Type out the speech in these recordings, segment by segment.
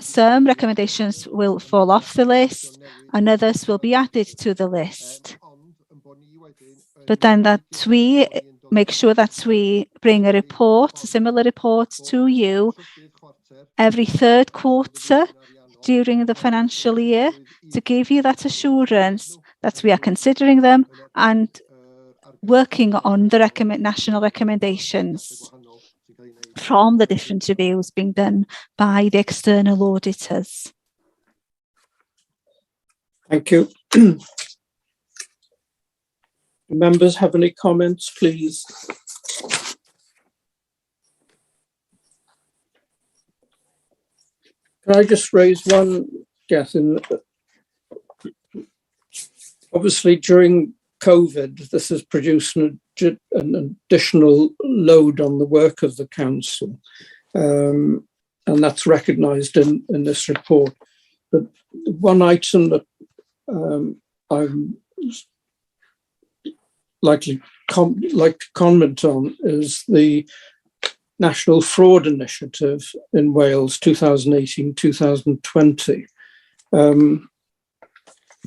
Some recommendations will fall off the list and others will be added to the list. But then that we make sure that we bring a report, a similar report to you every third quarter during the financial year to give you that assurance that we are considering them and working on the national recommendations from the different reviews being done by the external auditors. Thank you. Do members have any comments, please? Can I just raise one, Gethin? Obviously, during COVID, this has produced an additional load on the work of the council, and that's recognised in this report. But one item that I'm like to comment on is the National Fraud Initiative in Wales 2018-2020.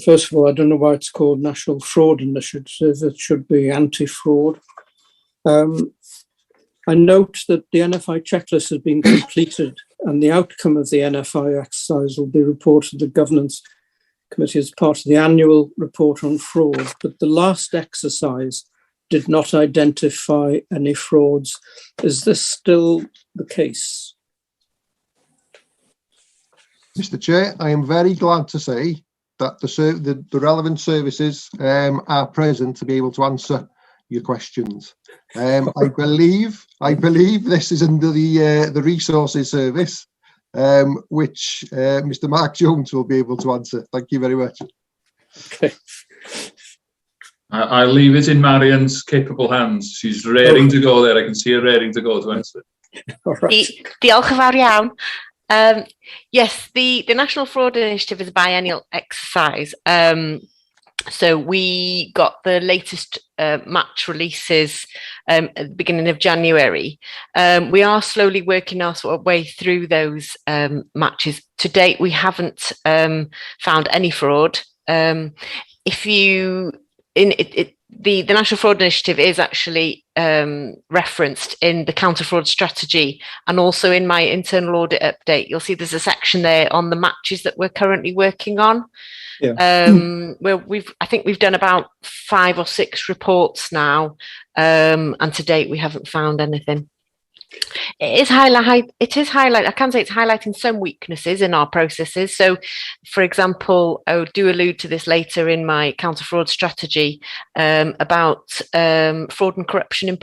First of all, I don't know why it's called National Fraud Initiative. It should be anti-fraud. I note that the NFI checklist has been completed and the outcome of the NFI exercise will be reported to the Governance Committee as part of the annual report on fraud. But the last exercise did not identify any frauds. Is this still the case? Mr. Chair, I am very glad to say that the relevant services are present to be able to answer your questions. I believe this is under the Resources Service, which Mr. Mark Jones will be able to answer. Thank you very much. Okay. I'll leave it in Marian's capable hands. She's raring to go there. I can see her raring to go to answer. All right. Diolch yn fawr iawn. Yes, the National Fraud Initiative is a biennial exercise. So we got the latest match releases at the beginning of January. We are slowly working our sort of way through those matches. To date, we haven't found any fraud. The National Fraud Initiative is actually referenced in the counter-fraud strategy and also in my internal audit update. You'll see there's a section there on the matches that we're currently working on. Yeah. Where I think we've done about 5 or 6 reports now, and to date we haven't found anything. It is highlighting some weaknesses in our processes. So, for example, I do allude to this later in my counter-fraud strategy about fraud and corruption in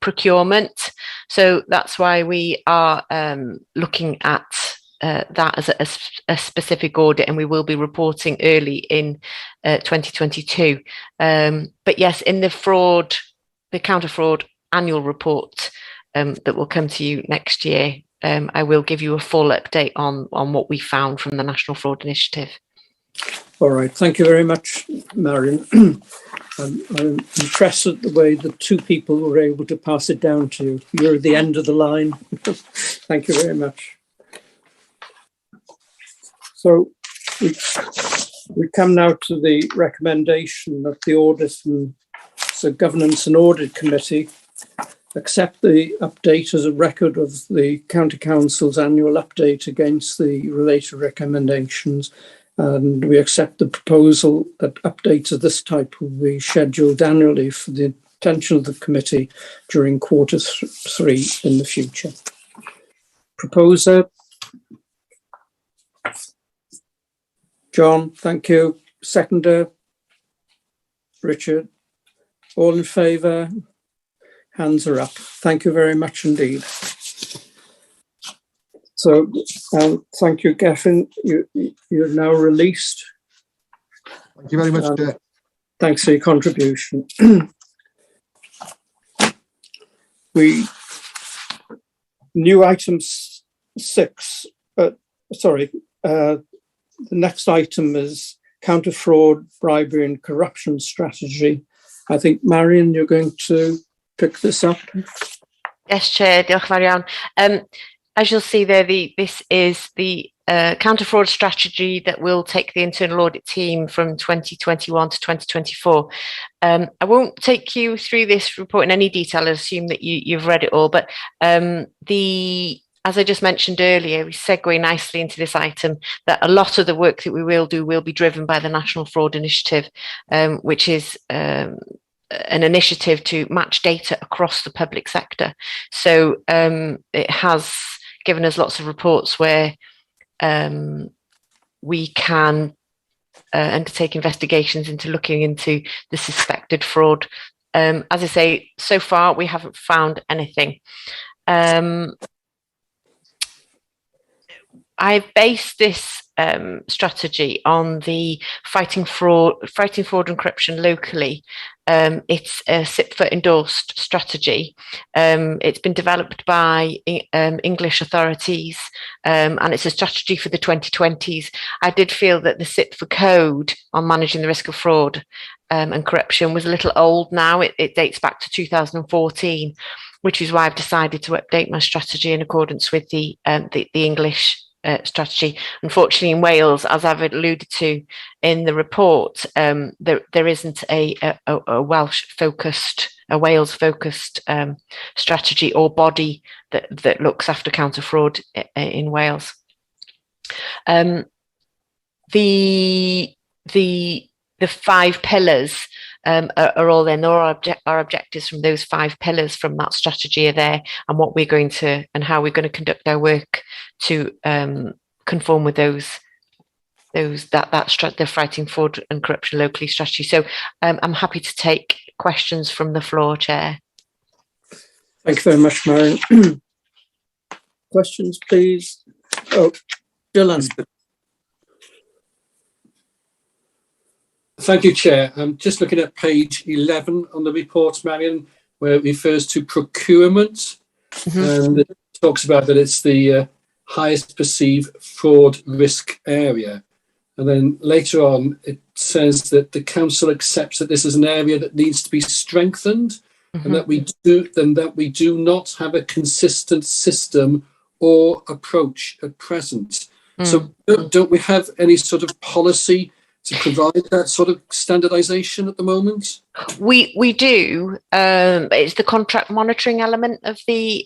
procurement. So that's why we are looking at that as a specific audit, and we will be reporting early in 2022. But yes, in the counter-fraud annual report that will come to you next year, I will give you a full update on what we found from the National Fraud Initiative. All right, thank you very much, Marion. I'm impressed at the way the 2 people were able to pass it down to you. You're at the end of the line. Thank you very much. So we come now to the recommendation that the Governance and Audit Committee accept the update as a record of the County Council's annual update against the related recommendations, and we accept the proposal that updates of this type will be scheduled annually for the attention of the committee during Q3 in the future. Proposer? John, thank you. Seconder? Richard? All in favour? Hands are up. Thank you very much indeed. So, thank you, Gethin. You're now released. Thank you very much. Thanks for your contribution. New item 6. The next item is counter-fraud, bribery and corruption strategy. I think, Marion, you're going to pick this up. Yes, Chair. Diolch yn fawr iawn. As you'll see there, this is the counter fraud strategy that will take the internal audit team from 2021 to 2024. I won't take you through this report in any detail. I assume that you've read it all, but as I just mentioned earlier, we segue nicely into this item that a lot of the work that we will do will be driven by the National Fraud Initiative, which is an initiative to match data across the public sector. So it has given us lots of reports where we can undertake investigations into looking into the suspected fraud. As I say, so far we haven't found anything. I've based this strategy on the fighting fraud and corruption locally. It's a SIPFA endorsed strategy. It's been developed by English authorities, and it's a strategy for the 2020s. I did feel that the SIPFA code on managing the risk of fraud and corruption was a little old now. It dates back to 2014, which is why I've decided to update my strategy in accordance with the English strategy. Unfortunately, in Wales, as I've alluded to in the report, there isn't a Wales-focused strategy or body that looks after counter fraud in Wales. The 5 pillars are all there. Our objectives from those 5 pillars from that strategy are there, and what we're going to and how we're going to conduct our work to conform with the fighting fraud and corruption locally strategy. So I'm happy to take questions from the floor, Chair. Thank you very much, Marion. Questions, please. Oh, Dylan. Thank you, Chair. I'm just looking at page 11 on the report, Marion, where it refers to procurement. And it talks about that it's the highest perceived fraud risk area. And then later on, it says that the council accepts that this is an area that needs to be strengthened, and that we do not have a consistent system or approach at present. So don't we have any sort of policy to provide that sort of standardization at the moment? We do. It's the contract monitoring element of the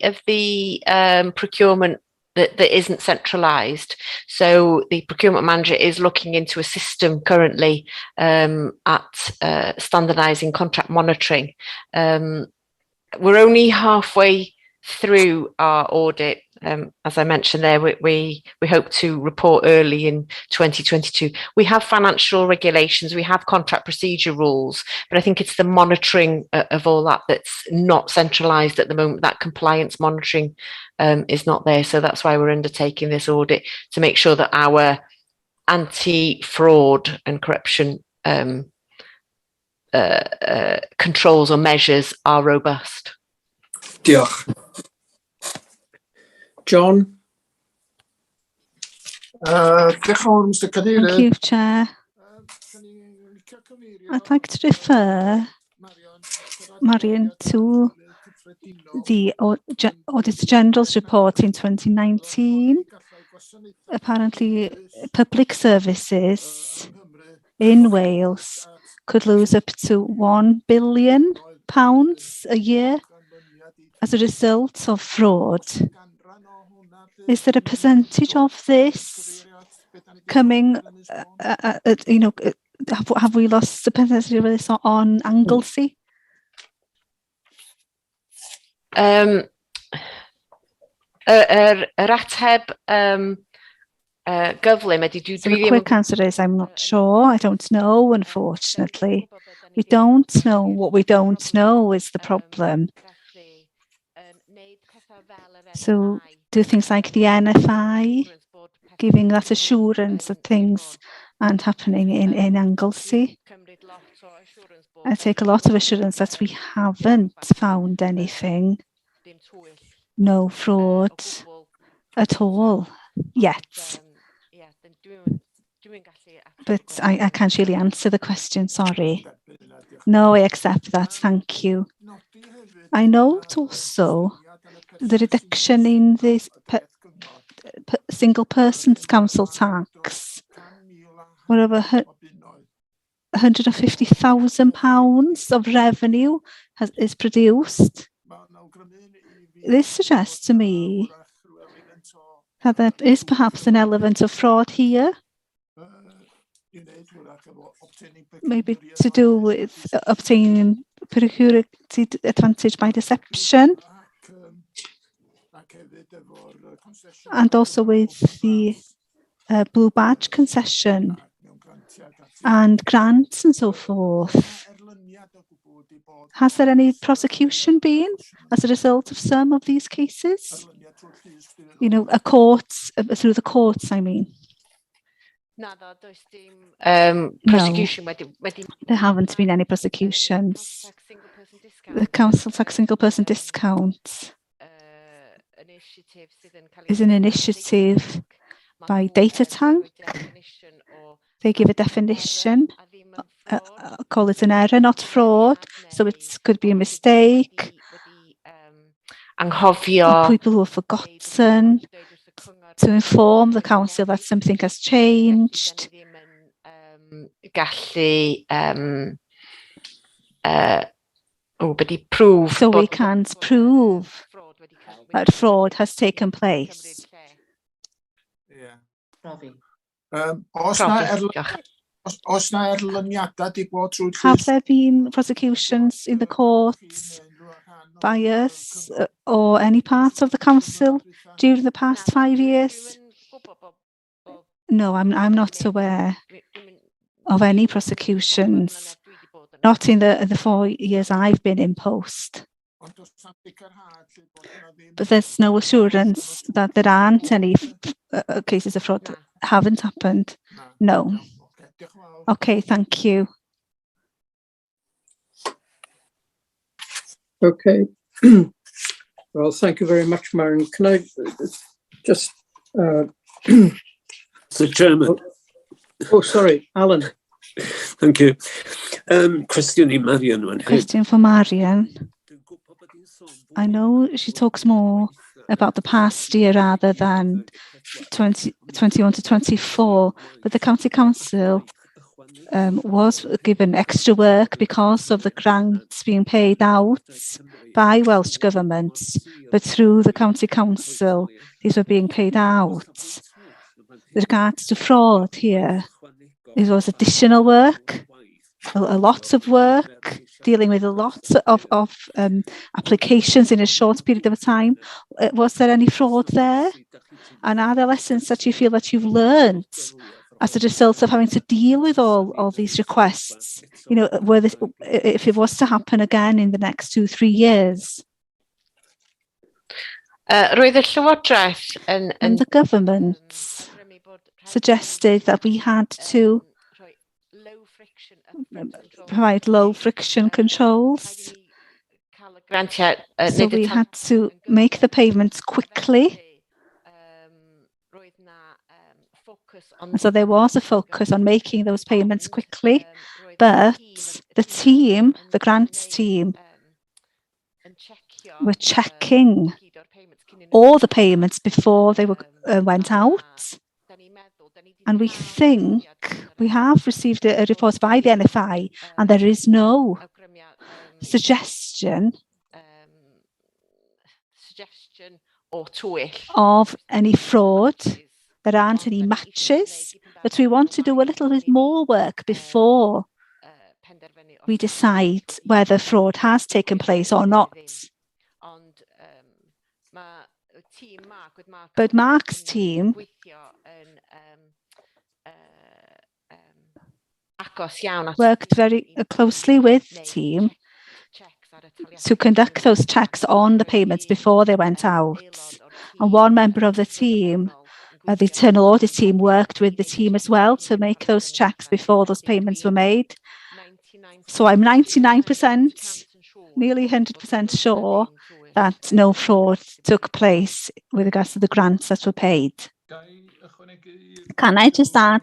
procurement that isn't centralized. So the procurement manager is looking into a system currently at standardizing contract monitoring. We're only halfway through our audit. As I mentioned there, we hope to report early in 2022. We have financial regulations, we have contract procedure rules, but I think it's the monitoring of all that that's not centralised at the moment. That compliance monitoring is not there. So that's why we're undertaking this audit, to make sure that our anti-fraud and corruption controls or measures are robust. Diolch. John? Thank you, Chair. I'd like to refer Marion to the Auditor General's report in 2019. Apparently, public services in Wales could lose up to £1 billion a year as a result of fraud. Is there a percentage of this coming, have we lost the percentage of this on Anglesey? Yr ateb gyflym ydy So the quick answer is I'm not sure. I don't know, unfortunately. We don't know what we don't know is the problem. So do things like the NFI, giving that assurance that things aren't happening in Anglesey. I take a lot of assurance that we haven't found anything, no fraud at all yet. But I can't really answer the question, sorry. No, I accept that, thank you. I note also the reduction in this single person's council tax, where over £150,000 of revenue is produced. This suggests to me that there is perhaps an element of fraud here, maybe to do with obtaining pecuniary advantage by deception, and also with the blue badge concession and grants and so forth. Has there any prosecution been as a result of some of these cases? You know, through the courts, I mean. Prosecution. No, there haven't been any prosecutions. The council tax single person discount is an initiative by Data Tank. They give a definition, call it an error, not fraud, so it could be a mistake. People who have forgotten to inform the council that something has changed. So we can't prove that fraud has taken place. Have there been prosecutions in the courts by us or any part of the council during the past 5 years? No, I'm not aware of any prosecutions, not in the 4 years I've been in post. But there's no assurance that there aren't any cases of fraud that haven't happened. No. Okay, thank you. Okay. Well, thank you very much, Marion. Can I just... Mr. Chairman. Oh, sorry, Alan. Thank you. Question for Marion. I know she talks more about the past year rather than 2021 to 24, but the County Council was given extra work because of the grants being paid out by Welsh Government, but through the County Council, these were being paid out. With regards to fraud here, it was additional work, a lot of work, dealing with a lot of applications in a short period of time. Was there any fraud there? And are there lessons that you feel that you've learned as a result of having to deal with all these requests? You know, if it was to happen again in the next 2-3 years? Roedd y Llywodraeth and the government suggested that we had to provide low friction controls. So we had to make the payments quickly. And so there was a focus on making those payments quickly, but the grants team, were checking all the payments before they went out. And we think we have received a report by the NFI, and there is no suggestion of any fraud. There aren't any matches, but we want to do a little bit more work before we decide whether fraud has taken place or not. But Mark's team worked very closely with the team to conduct those checks on the payments before they went out. And one member of the team, the internal audit team, worked with the team as well to make those checks before those payments were made. So I'm 99%, nearly 100% sure that no fraud took place with regards to the grants that were paid. Can I just add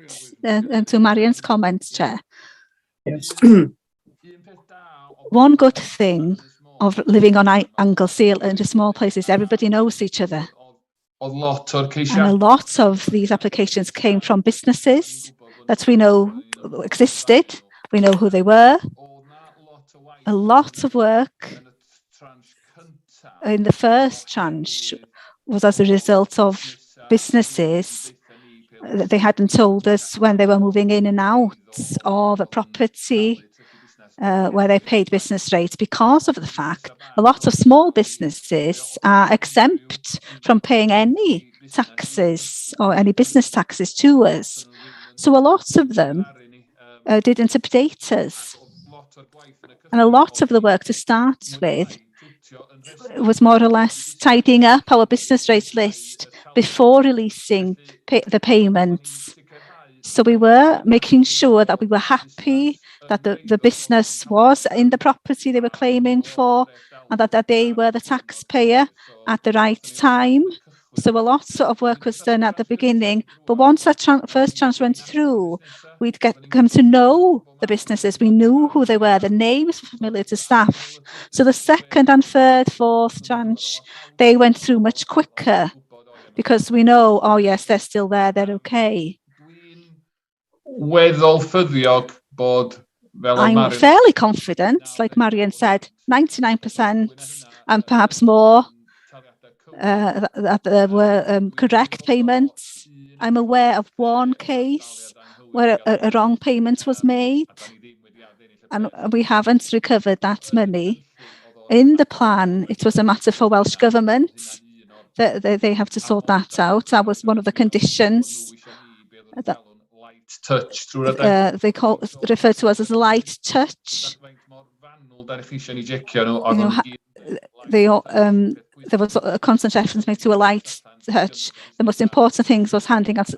to Marion's comments, Chair? Yes. One good thing of living on Anglesey and just small places, everybody knows each other. a lot of these applications came from businesses that we know existed. We know who they were. A lot of work in the first tranche was as a result of businesses. They hadn't told us when they were moving in and out of a property where they paid business rates, because of the fact a lot of small businesses are exempt from paying any taxes or any business taxes to us. So a lot of them didn't update us. And a lot of the work to start with was more or less tidying up our business rates list before releasing the payments. So we were making sure that we were happy that the business was in the property they were claiming for, and that they were the taxpayer at the right time. So a lot of work was done at the beginning, but once that first tranche went through, we'd come to know the businesses. We knew who they were, the names were familiar to staff. So the second and third, fourth tranche, they went through much quicker because we know, oh yes, they're still there, they're okay. I'm fairly confident, like Marion said, 99% and perhaps more, that there were correct payments. I'm aware of one case where a wrong payment was made and we haven't recovered that money. In the plan, it was a matter for Welsh Government. They have to sort that out. That was one of the conditions. They refer to us as a light touch. There was a constant reference made to a light touch. The most important thing was handing out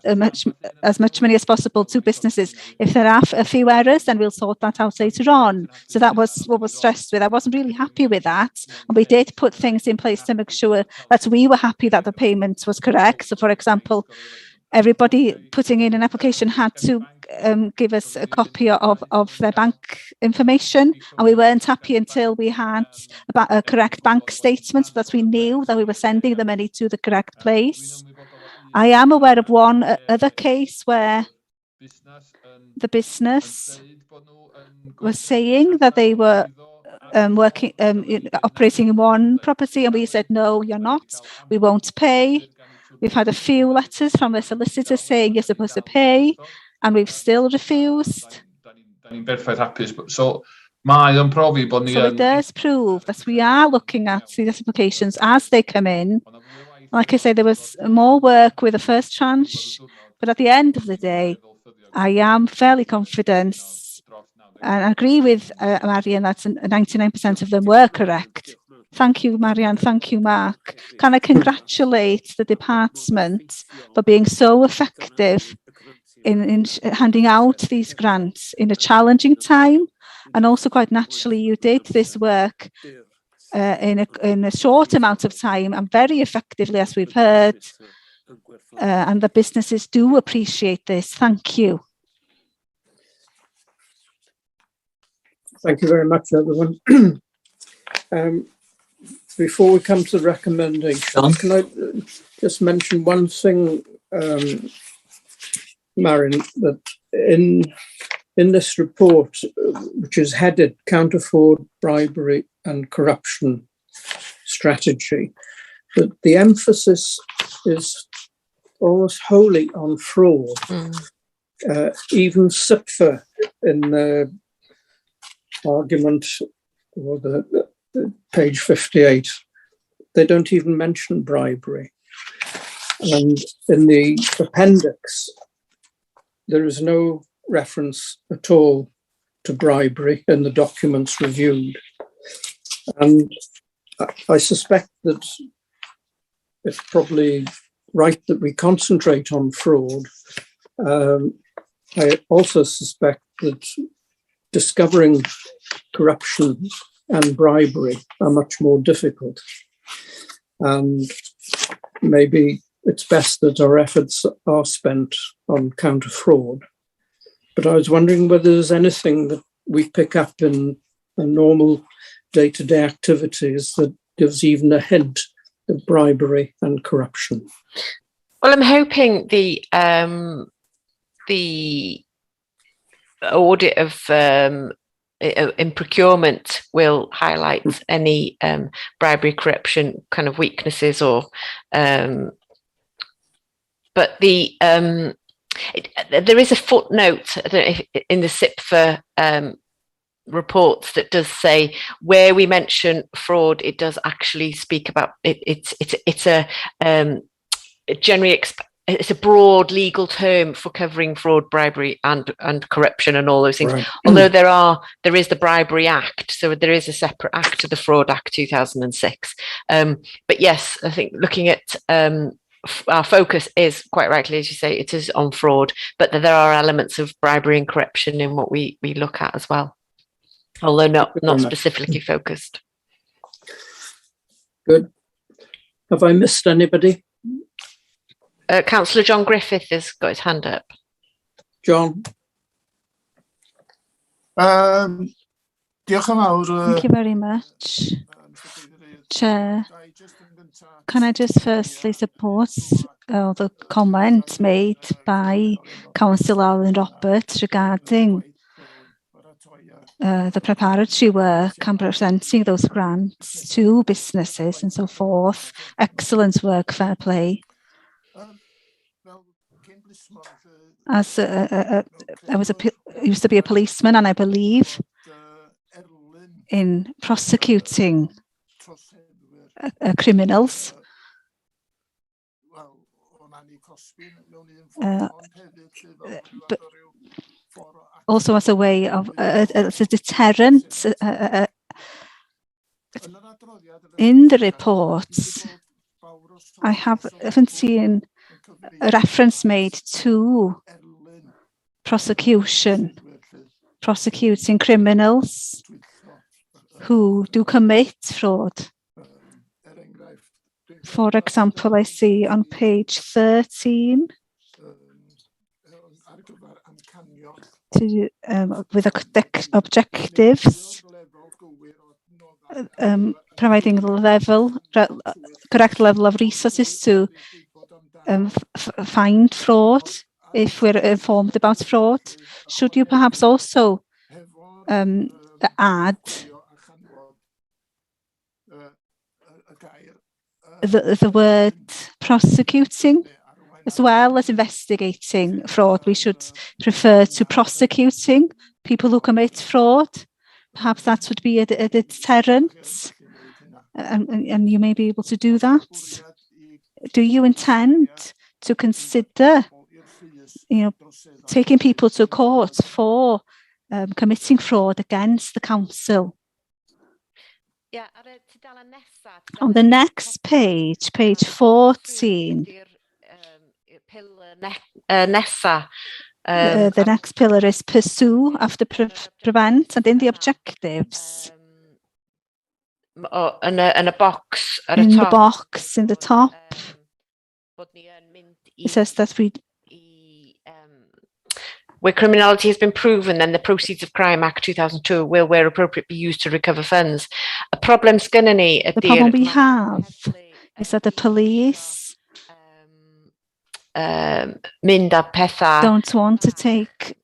as much money as possible to businesses. If there are a few errors, then we'll sort that out later on. So that was what was stressed with. I wasn't really happy with that. And we did put things in place to make sure that we were happy that the payment was correct. So, for example, everybody putting in an application had to give us a copy of their bank information, and we weren't happy until we had a correct bank statement so that we knew that we were sending the money to the correct place. I am aware of one other case where the business was saying that they were operating in one property, and we said, no, you're not, we won't pay. We've had a few letters from the solicitor saying you're supposed to pay, and we've still refused. So it does prove that we are looking at these applications as they come in. Like I say, there was more work with the first tranche, but at the end of the day, I am fairly confident and I agree with Marian that 99% of them were correct. Thank you, Marianne. Thank you, Mark. Can I congratulate the department for being so effective in handing out these grants in a challenging time? And also, quite naturally, you did this work in a short amount of time and very effectively, as we've heard. And the businesses do appreciate this. Thank you. Thank you very much, everyone. Before we come to the recommendation, can I just mention one thing, Marion, that in this report, which is headed Counter-Fraud, Bribery and Corruption Strategy, that the emphasis is almost wholly on fraud. Even SIPFA in the argument, or the page 58, they don't even mention bribery. And in the appendix, there is no reference at all to bribery in the documents reviewed. And I suspect that it's probably right that we concentrate on fraud. I also suspect that discovering corruption and bribery are much more difficult. And maybe it's best that our efforts are spent on counter-fraud. But I was wondering whether there's anything that we pick up in the normal day-to-day activities that gives even a hint of bribery and corruption? Well, I'm hoping the audit of in procurement will highlight any bribery, corruption kind of weaknesses, or but there is a footnote in the SIPFA reports that does say where we mention fraud, it does actually speak about it. It's a generally it's a broad legal term for covering fraud, bribery, and corruption, and all those things. Right. Although there is the Bribery Act, so there is a separate act to the Fraud Act 2006. But yes, I think looking at our focus is, quite rightly, as you say, it is on fraud, but there are elements of bribery and corruption in what we look at as well, although not specifically focused. Good. Have I missed anybody? Councillor John Griffith has got his hand up. John. Thank you very much, Chair. Can I just firstly support the comment made by Councillor Alan Roberts regarding the preparatory work and presenting those grants to businesses and so forth. Excellent work, fair play. As I used to be a policeman, and I believe in prosecuting criminals. But also as a way of as a deterrent. In the reports, I haven't seen a reference made to prosecuting criminals who do commit fraud. For example, I see on page 13 with objectives, providing correct level of resources to find fraud if we're informed about fraud. Should you perhaps also add the word prosecuting as well as investigating fraud? We should refer to prosecuting people who commit fraud. Perhaps that would be a deterrent, and you may be able to do that. Do you intend to consider, taking people to court for committing fraud against the council? Yeah. On the next page, page 14, the next pillar is pursue after prevent, and in the objectives, and a box at in the top. The box in the top, it says that where criminality has been proven, then the Proceeds of Crime Act 2002 will, where appropriate, be used to recover funds. The problem we have is that the police don't want to take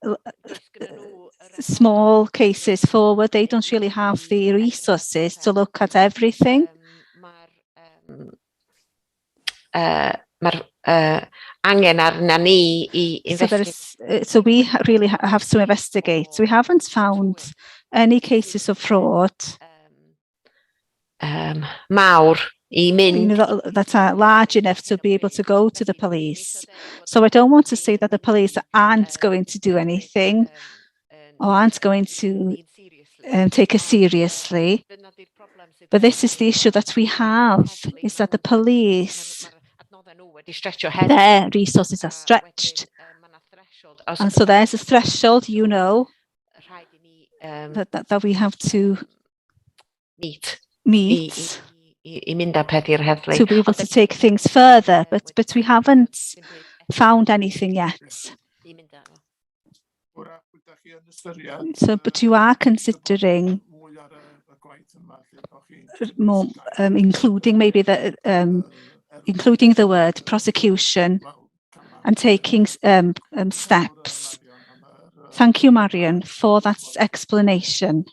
small cases forward. They don't really have the resources to look at everything. So we really have to investigate. We haven't found any cases of fraud that are large enough to be able to go to the police. So I don't want to say that the police aren't going to do anything or aren't going to take us seriously. But this is the issue that we have, is that the police, their resources are stretched. And so there's a threshold, that we have to meet to be able to take things further, but we haven't found anything yet. So, but you are considering more, including maybe the including the word prosecution and taking steps. Thank you, Marion, for that explanation.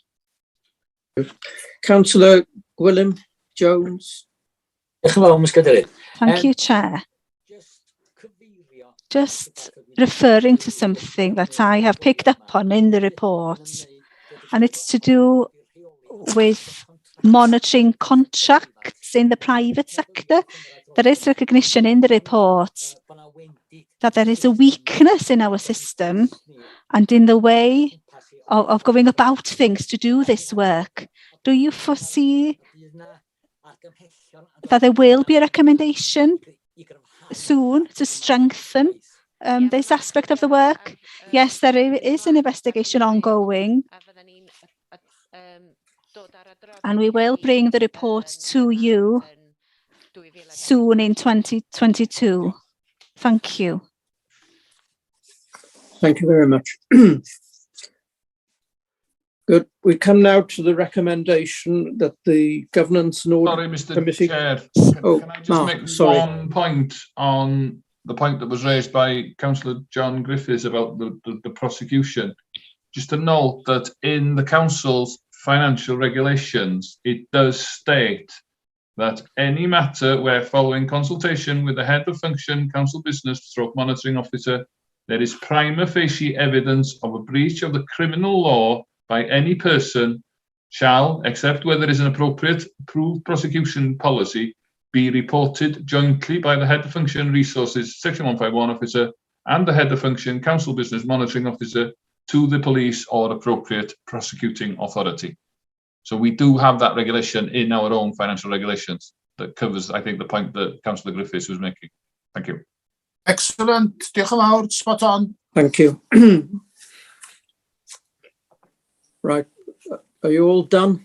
Councillor Gwilym Jones. Thank you, Chair. Just referring to something that I have picked up on in the report, and it's to do with monitoring contracts in the private sector. There is recognition in the report that there is a weakness in our system and in the way of going about things to do this work. Do you foresee that there will be a recommendation soon to strengthen this aspect of the work? Yes, there is an investigation ongoing, and we will bring the report to you soon in 2022. Thank you. Thank you very much. Good. We come now to the recommendation that the Governance and Audit Sorry, Mr. Committee. Chair. Oh, can I just Mark, make sorry. one point on the point that was raised by Councillor John Griffiths about the prosecution? Just to note that in the Council's financial regulations, it does state that any matter where, following consultation with the head of function, council business stroke monitoring officer, there is prima facie evidence of a breach of the criminal law by any person, shall, except where there is an appropriate approved prosecution policy, be reported jointly by the head of function resources section 151 officer and the head of function council business monitoring officer to the police or appropriate prosecuting authority. So we do have that regulation in our own financial regulations that covers, I think, the point that Councillor Griffiths was making. Thank you. Excellent. Diolch yn fawr. Spot on. Thank you. Right. Are you all done?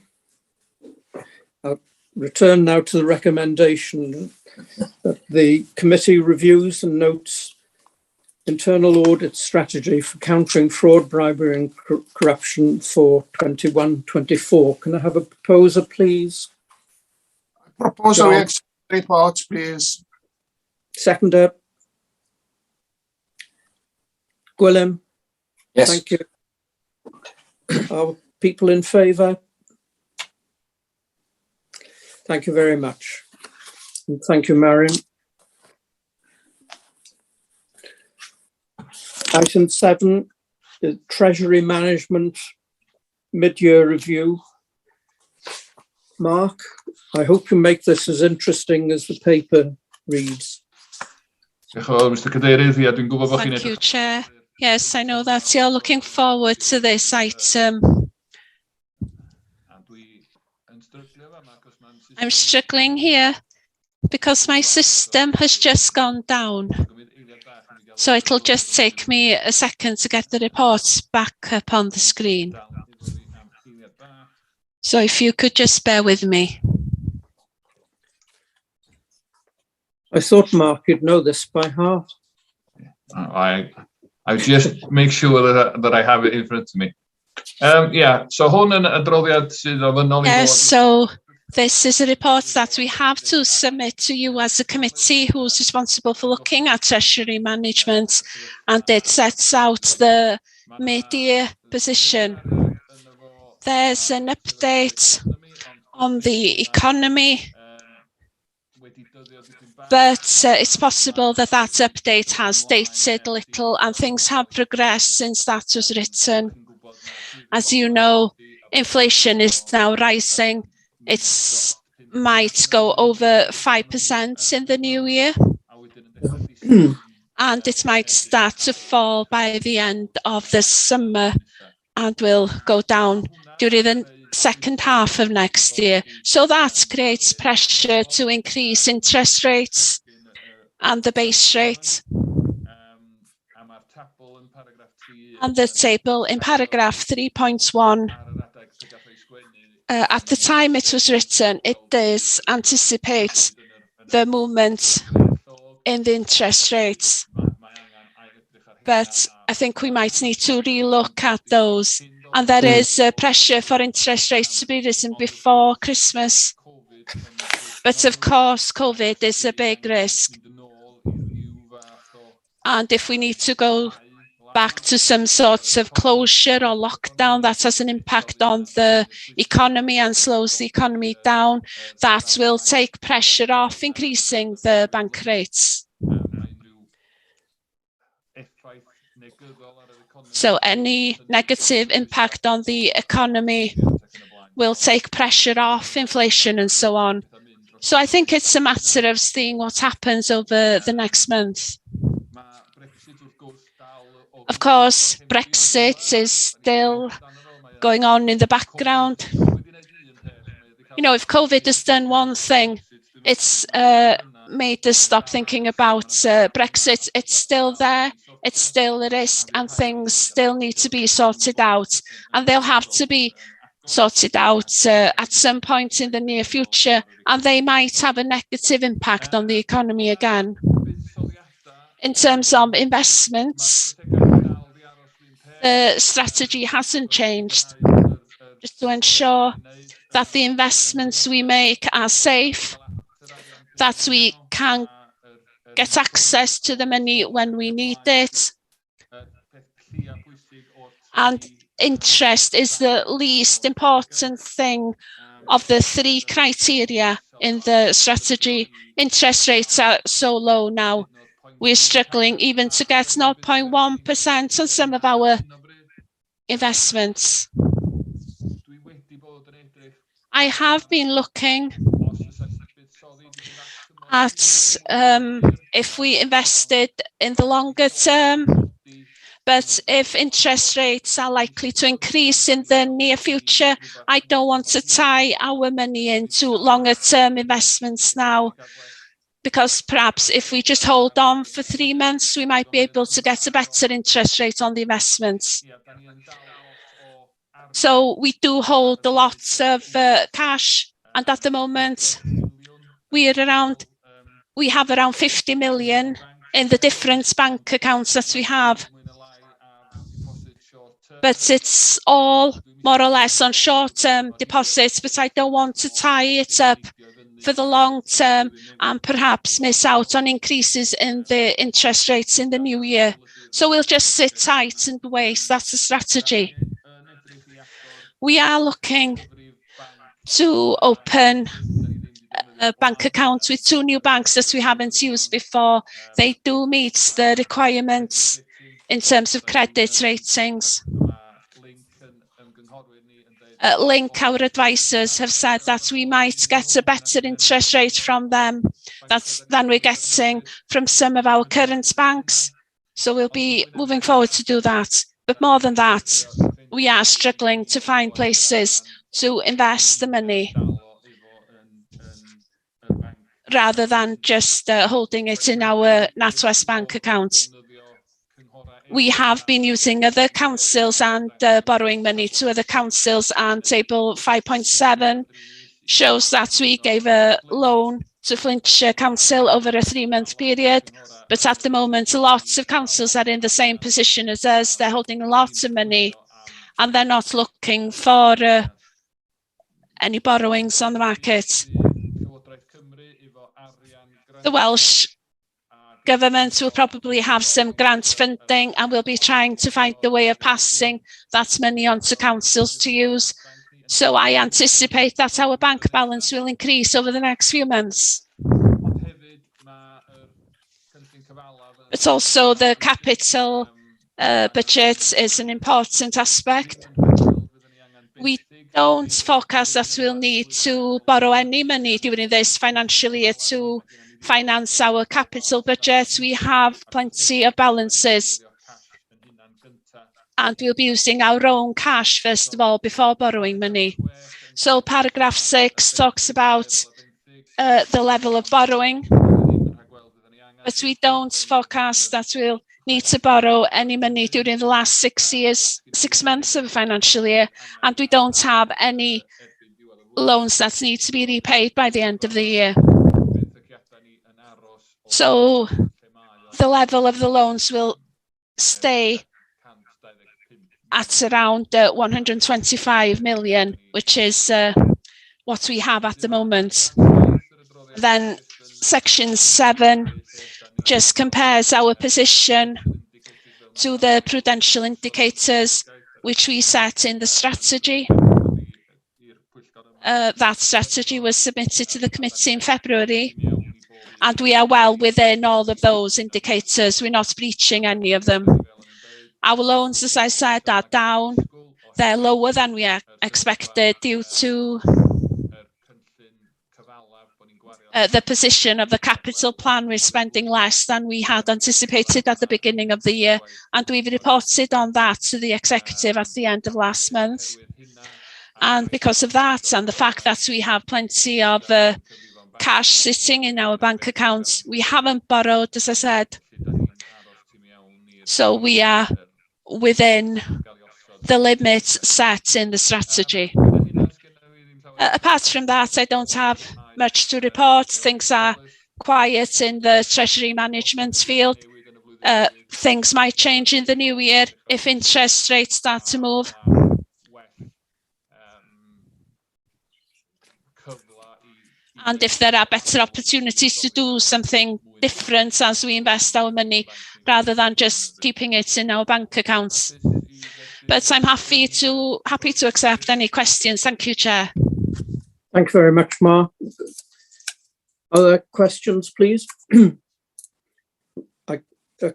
I'll return now to the recommendation that the committee reviews and notes internal audit strategy for countering fraud, bribery and corruption for 21-24. Can I have a proposer, please? Proposal we accept reports, please. Seconder. Gwilym. Yes. Thank you. Are people in favour? Thank you very much. And thank you, Marion. Item 7, the Treasury Management Mid-Year Review. Mark, I hope you make this as interesting as the paper reads. Thank you, Chair. Yes, I know that you're looking forward to this item. I'm struggling here because my system has just gone down. So it'll just take me a second to get the reports back up on the screen. So if you could just bear with me. I thought, Mark, you'd know this by heart. I just make sure that I have it in front of me. Yeah, so hwn yn adroddiad sydd o ddynol. Yes, so this is a report that we have to submit to you as a committee who's responsible for looking at Treasury management, and it sets out the mid-year position. There's an update on the economy, but it's possible that that update has dated a little and things have progressed since that was written. As you know, inflation is now rising. It might go over 5% in the new year, and it might start to fall by the end of the summer and will go down during the second half of next year. So that creates pressure to increase interest rates and the base rate. And the table in paragraph 3.1, at the time it was written, it does anticipate the movement in the interest rates. But I think we might need to relook at those and there is pressure for interest rates to be risen before Christmas. But of course, COVID is a big risk. And if we need to go back to some sorts of closure or lockdown that has an impact on the economy and slows the economy down, that will take pressure off increasing the bank rates. So any negative impact on the economy will take pressure off inflation and so on. So I think it's a matter of seeing what happens over the next month. Of course, Brexit is still going on in the background. You know, if COVID has done one thing, it's made us stop thinking about Brexit. It's still there, it's still a risk, and things still need to be sorted out. And they'll have to be sorted out at some point in the near future, and they might have a negative impact on the economy again. In terms of investments, the strategy hasn't changed. Just to ensure that the investments we make are safe, that we can get access to the money when we need it, and interest is the least important thing of the three criteria in the strategy. Interest rates are so low now. We're struggling even to get 0.1% on some of our investments. I have been looking at if we invested in the longer term, but if interest rates are likely to increase in the near future, I don't want to tie our money into longer term investments now, because perhaps if we just hold on for 3 months, we might be able to get a better interest rate on the investments. So we do hold a lot of cash, and at the moment we have around 50 million in the different bank accounts that we have. But it's all more or less on short-term deposits, but I don't want to tie it up for the long term and perhaps miss out on increases in the interest rates in the new year. So we'll just sit tight and wait. That's the strategy. We are looking to open a bank account with 2 new banks that we haven't used before. They do meet the requirements in terms of credit ratings. Link, our advisors, have said that we might get a better interest rate from them than we're getting from some of our current banks. So we'll be moving forward to do that. But more than that, we are struggling to find places to invest the money rather than just holding it in our NatWest Bank account. We have been using other councils and borrowing money to other councils, and table 5.7 shows that we gave a loan to Flintshire Council over a 3-month period. But at the moment, lots of councils are in the same position as us. They're holding lots of money and they're not looking for any borrowings on the market. The Welsh Government will probably have some grant funding, and we'll be trying to find the way of passing that money on to councils to use. So I anticipate that our bank balance will increase over the next few months. But also the capital budget is an important aspect. We don't forecast that we'll need to borrow any money during this financial year to finance our capital budget. We have plenty of balances, and we'll be using our own cash first of all before borrowing money. So paragraph 6 talks about the level of borrowing, but we don't forecast that we'll need to borrow any money during the last 6 months of the financial year, and we don't have any loans that need to be repaid by the end of the year. So the level of the loans will stay at around 125 million, which is what we have at the moment. Then section 7 just compares our position to the prudential indicators which we set in the strategy. That strategy was submitted to the committee in February, and we are well within all of those indicators. We're not breaching any of them. Our loans, as I said, are down. They're lower than we expected due to the position of the capital plan. We're spending less than we had anticipated at the beginning of the year, and we've reported on that to the executive at the end of last month. And because of that, and the fact that we have plenty of cash sitting in our bank accounts, we haven't borrowed, as I said. So we are within the limits set in the strategy. Apart from that, I don't have much to report. Things are quiet in the Treasury management field. Things might change in the new year if interest rates start to move. And if there are better opportunities to do something different as we invest our money, rather than just keeping it in our bank accounts. But I'm happy to accept any questions. Thank you, Chair. Thank you very much, Mark. Other questions, please? I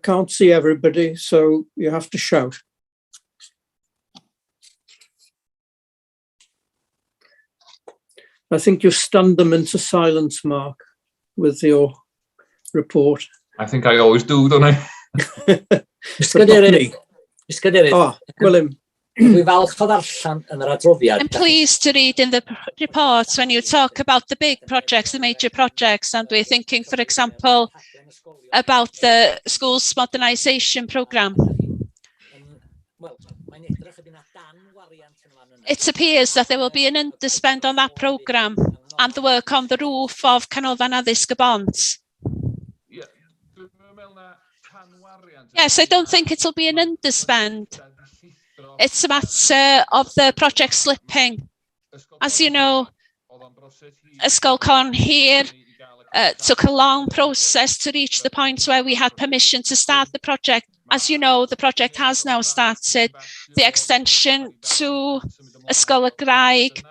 can't see everybody, so you have to shout. I think you stunned them into silence, Mark, with your report. I think I always do, don't I? William. I'm pleased to read in the reports when you talk about the big projects, the major projects, and we're thinking, for example, about the schools modernisation programme. It appears that there will be an underspend on that programme and the work on the roof of Canolfan Addysg y Bont. Yes, I don't think it'll be an underspend. It's a matter of the project slipping. As you know, Ysgol Corn here took a long process to reach the point where we had permission to start the project. As you know, the project has now started. The extension to Ysgol y Graig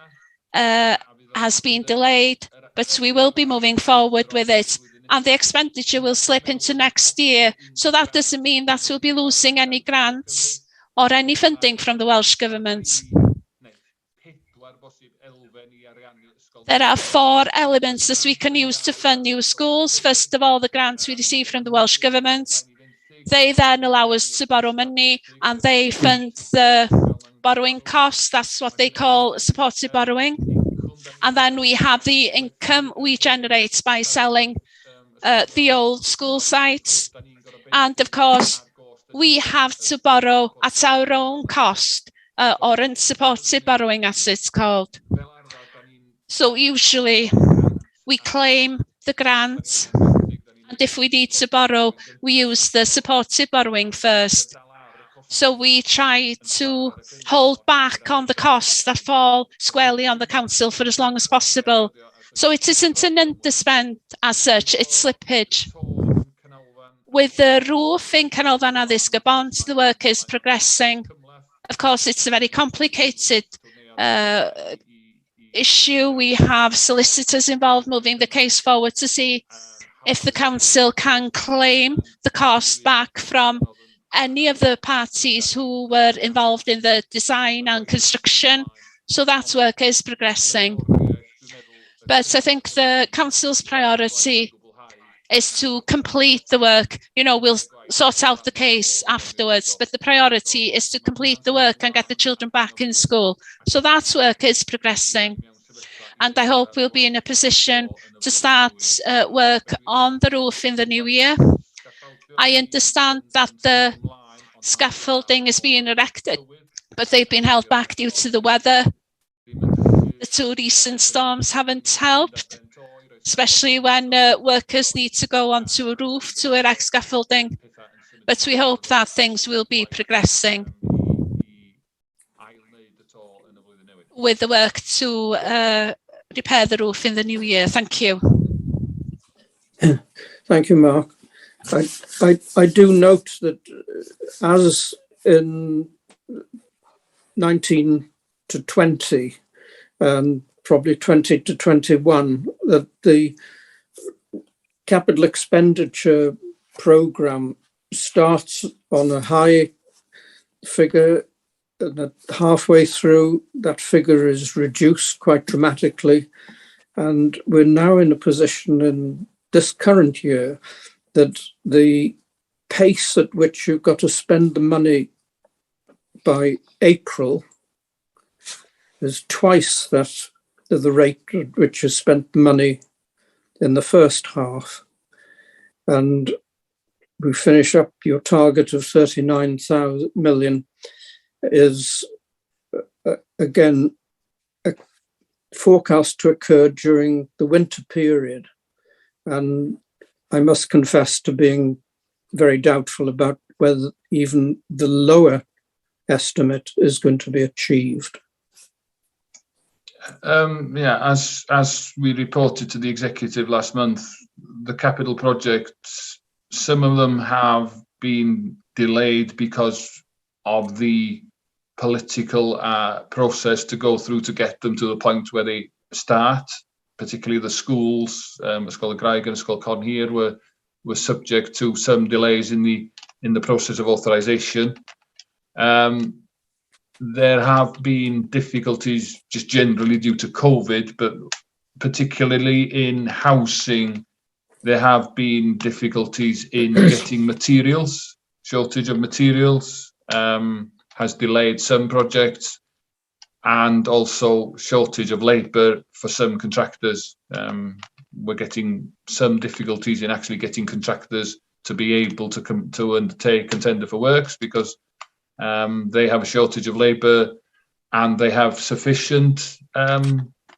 has been delayed, but we will be moving forward with it. And the expenditure will slip into next year. So that doesn't mean that we'll be losing any grants or any funding from the Welsh Government. There are 4 elements that we can use to fund new schools. First of all, the grants we receive from the Welsh Government. They then allow us to borrow money and they fund the borrowing costs. That's what they call supported borrowing. And then we have the income we generate by selling the old school sites. And of course, we have to borrow at our own cost, or unsupported borrowing as it's called. So usually we claim the grant, and if we need to borrow, we use the supported borrowing first. So we try to hold back on the costs that fall squarely on the council for as long as possible. So it isn't an underspend as such, it's slippage. With the roof in Canolfan Addysg y Bont, the work is progressing. Of course, it's a very complicated issue. We have solicitors involved moving the case forward to see if the council can claim the cost back from any of the parties who were involved in the design and construction. So that work is progressing. But I think the council's priority is to complete the work. You know, we'll sort out the case afterwards, but the priority is to complete the work and get the children back in school. So that work is progressing. And I hope we'll be in a position to start work on the roof in the new year. I understand that the scaffolding is being erected, but they've been held back due to the weather. The 2 recent storms haven't helped, especially when workers need to go onto a roof to erect scaffolding. But we hope that things will be progressing. with the work to repair the roof in the new year. Thank you. Thank you, Mark. I do note that as in 19 to 20 and probably 20 to 21, that the capital expenditure programme starts on a high figure, and that halfway through that figure is reduced quite dramatically. And we're now in a position in this current year that the pace at which you've got to spend the money by April is twice that of the rate at which you spent the money in the first half. And we finish up your target of 39 million is again a forecast to occur during the winter period. And I must confess to being very doubtful about whether even the lower estimate is going to be achieved. As we reported to the executive last month, the capital projects, some of them have been delayed because of the political process to go through to get them to the point where they start. Particularly the schools, Ysgol y Graig and Ysgol Conhir were subject to some delays in the process of authorisation. There have been difficulties just generally due to COVID, but particularly in housing, there have been difficulties in getting materials. Shortage of materials has delayed some projects, and also shortage of labour for some contractors. We're getting some difficulties in actually getting contractors to be able to come to undertake and tender for works because they have a shortage of labour and they have sufficient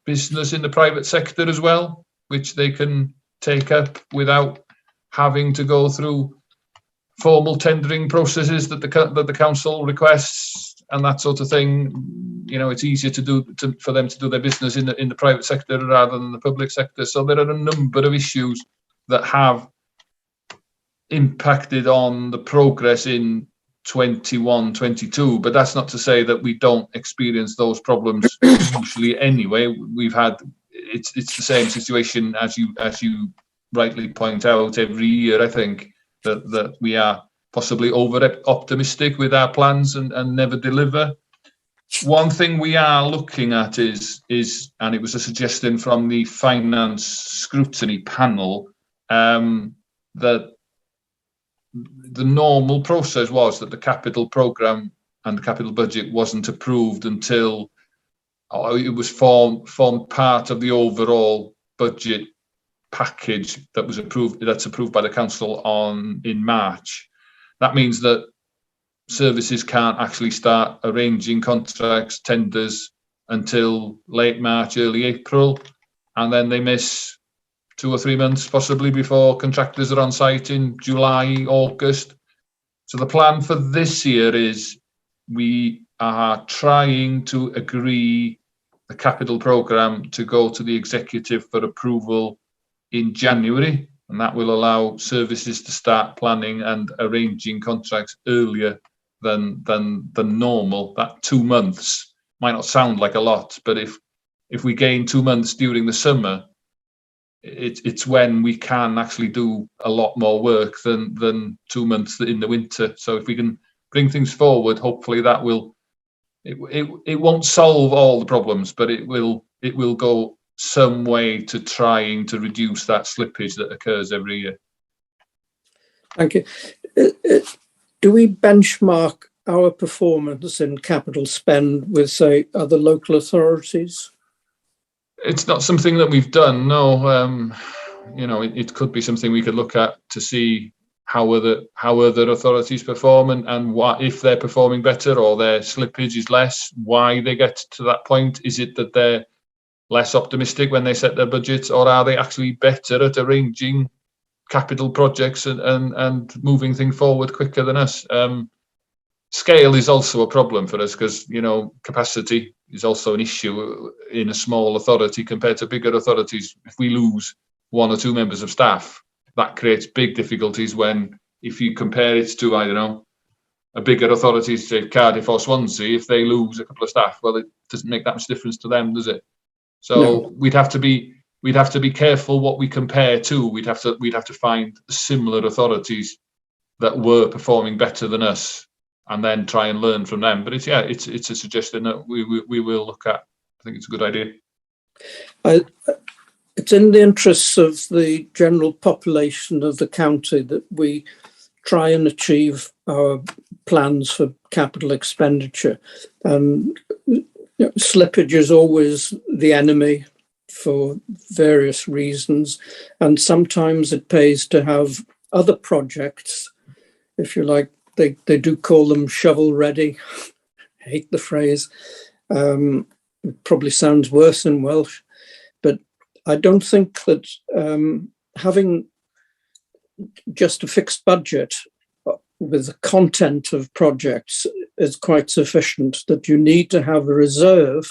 business in the private sector as well, which they can take up without having to go through formal tendering processes that the council requests and that sort of thing. You know, it's easier for them to do their business in the private sector rather than the public sector. So there are a number of issues that have impacted on the progress in 21, 22, but that's not to say that we don't experience those problems usually anyway. It's the same situation as you rightly point out every year. I think that we are possibly over optimistic with our plans and never deliver. One thing we are looking at is, and it was a suggestion from the finance scrutiny panel, that the normal process was that the capital programme and the capital budget wasn't approved until it was formed part of the overall budget package that's approved by the council in March. That means that services can't actually start arranging contracts, tenders until late March, early April, and then they miss 2 or 3 months possibly before contractors are on site in July, August. So the plan for this year is we are trying to agree the capital programme to go to the executive for approval in January, and that will allow services to start planning and arranging contracts earlier than normal. That 2 months might not sound like a lot, but if we gain 2 months during the summer, it's when we can actually do a lot more work than 2 months in the winter. So if we can bring things forward, hopefully that will it won't solve all the problems, but it will go some way to trying to reduce that slippage that occurs every year. Thank you. Do we benchmark our performance in capital spend with, say, other local authorities? It's not something that we've done, no. It could be something we could look at to see how other authorities perform and what, if they're performing better or their slippage is less, why they get to that point. Is it that they're less optimistic when they set their budgets, or are they actually better at arranging capital projects and moving things forward quicker than us? scale is also a problem for us because, you know, capacity is also an issue in a small authority compared to bigger authorities. If we lose 1 or 2 members of staff, that creates big difficulties when, if you compare it to, I don't know, a bigger authority, say Cardiff or Swansea, if they lose a couple of staff, well, it doesn't make that much difference to them, does it? So No. we'd have to be careful what we compare to. We'd have to find similar authorities that were performing better than us, and then try and learn from them. But it's a suggestion that we will look at. I think it's a good idea. It's in the interests of the general population of the county that we try and achieve our plans for capital expenditure. And slippage is always the enemy for various reasons. And sometimes it pays to have other projects, if you like. They do call them shovel ready. I hate the phrase. It probably sounds worse in Welsh. But I don't think that having just a fixed budget with the content of projects is quite sufficient, that you need to have a reserve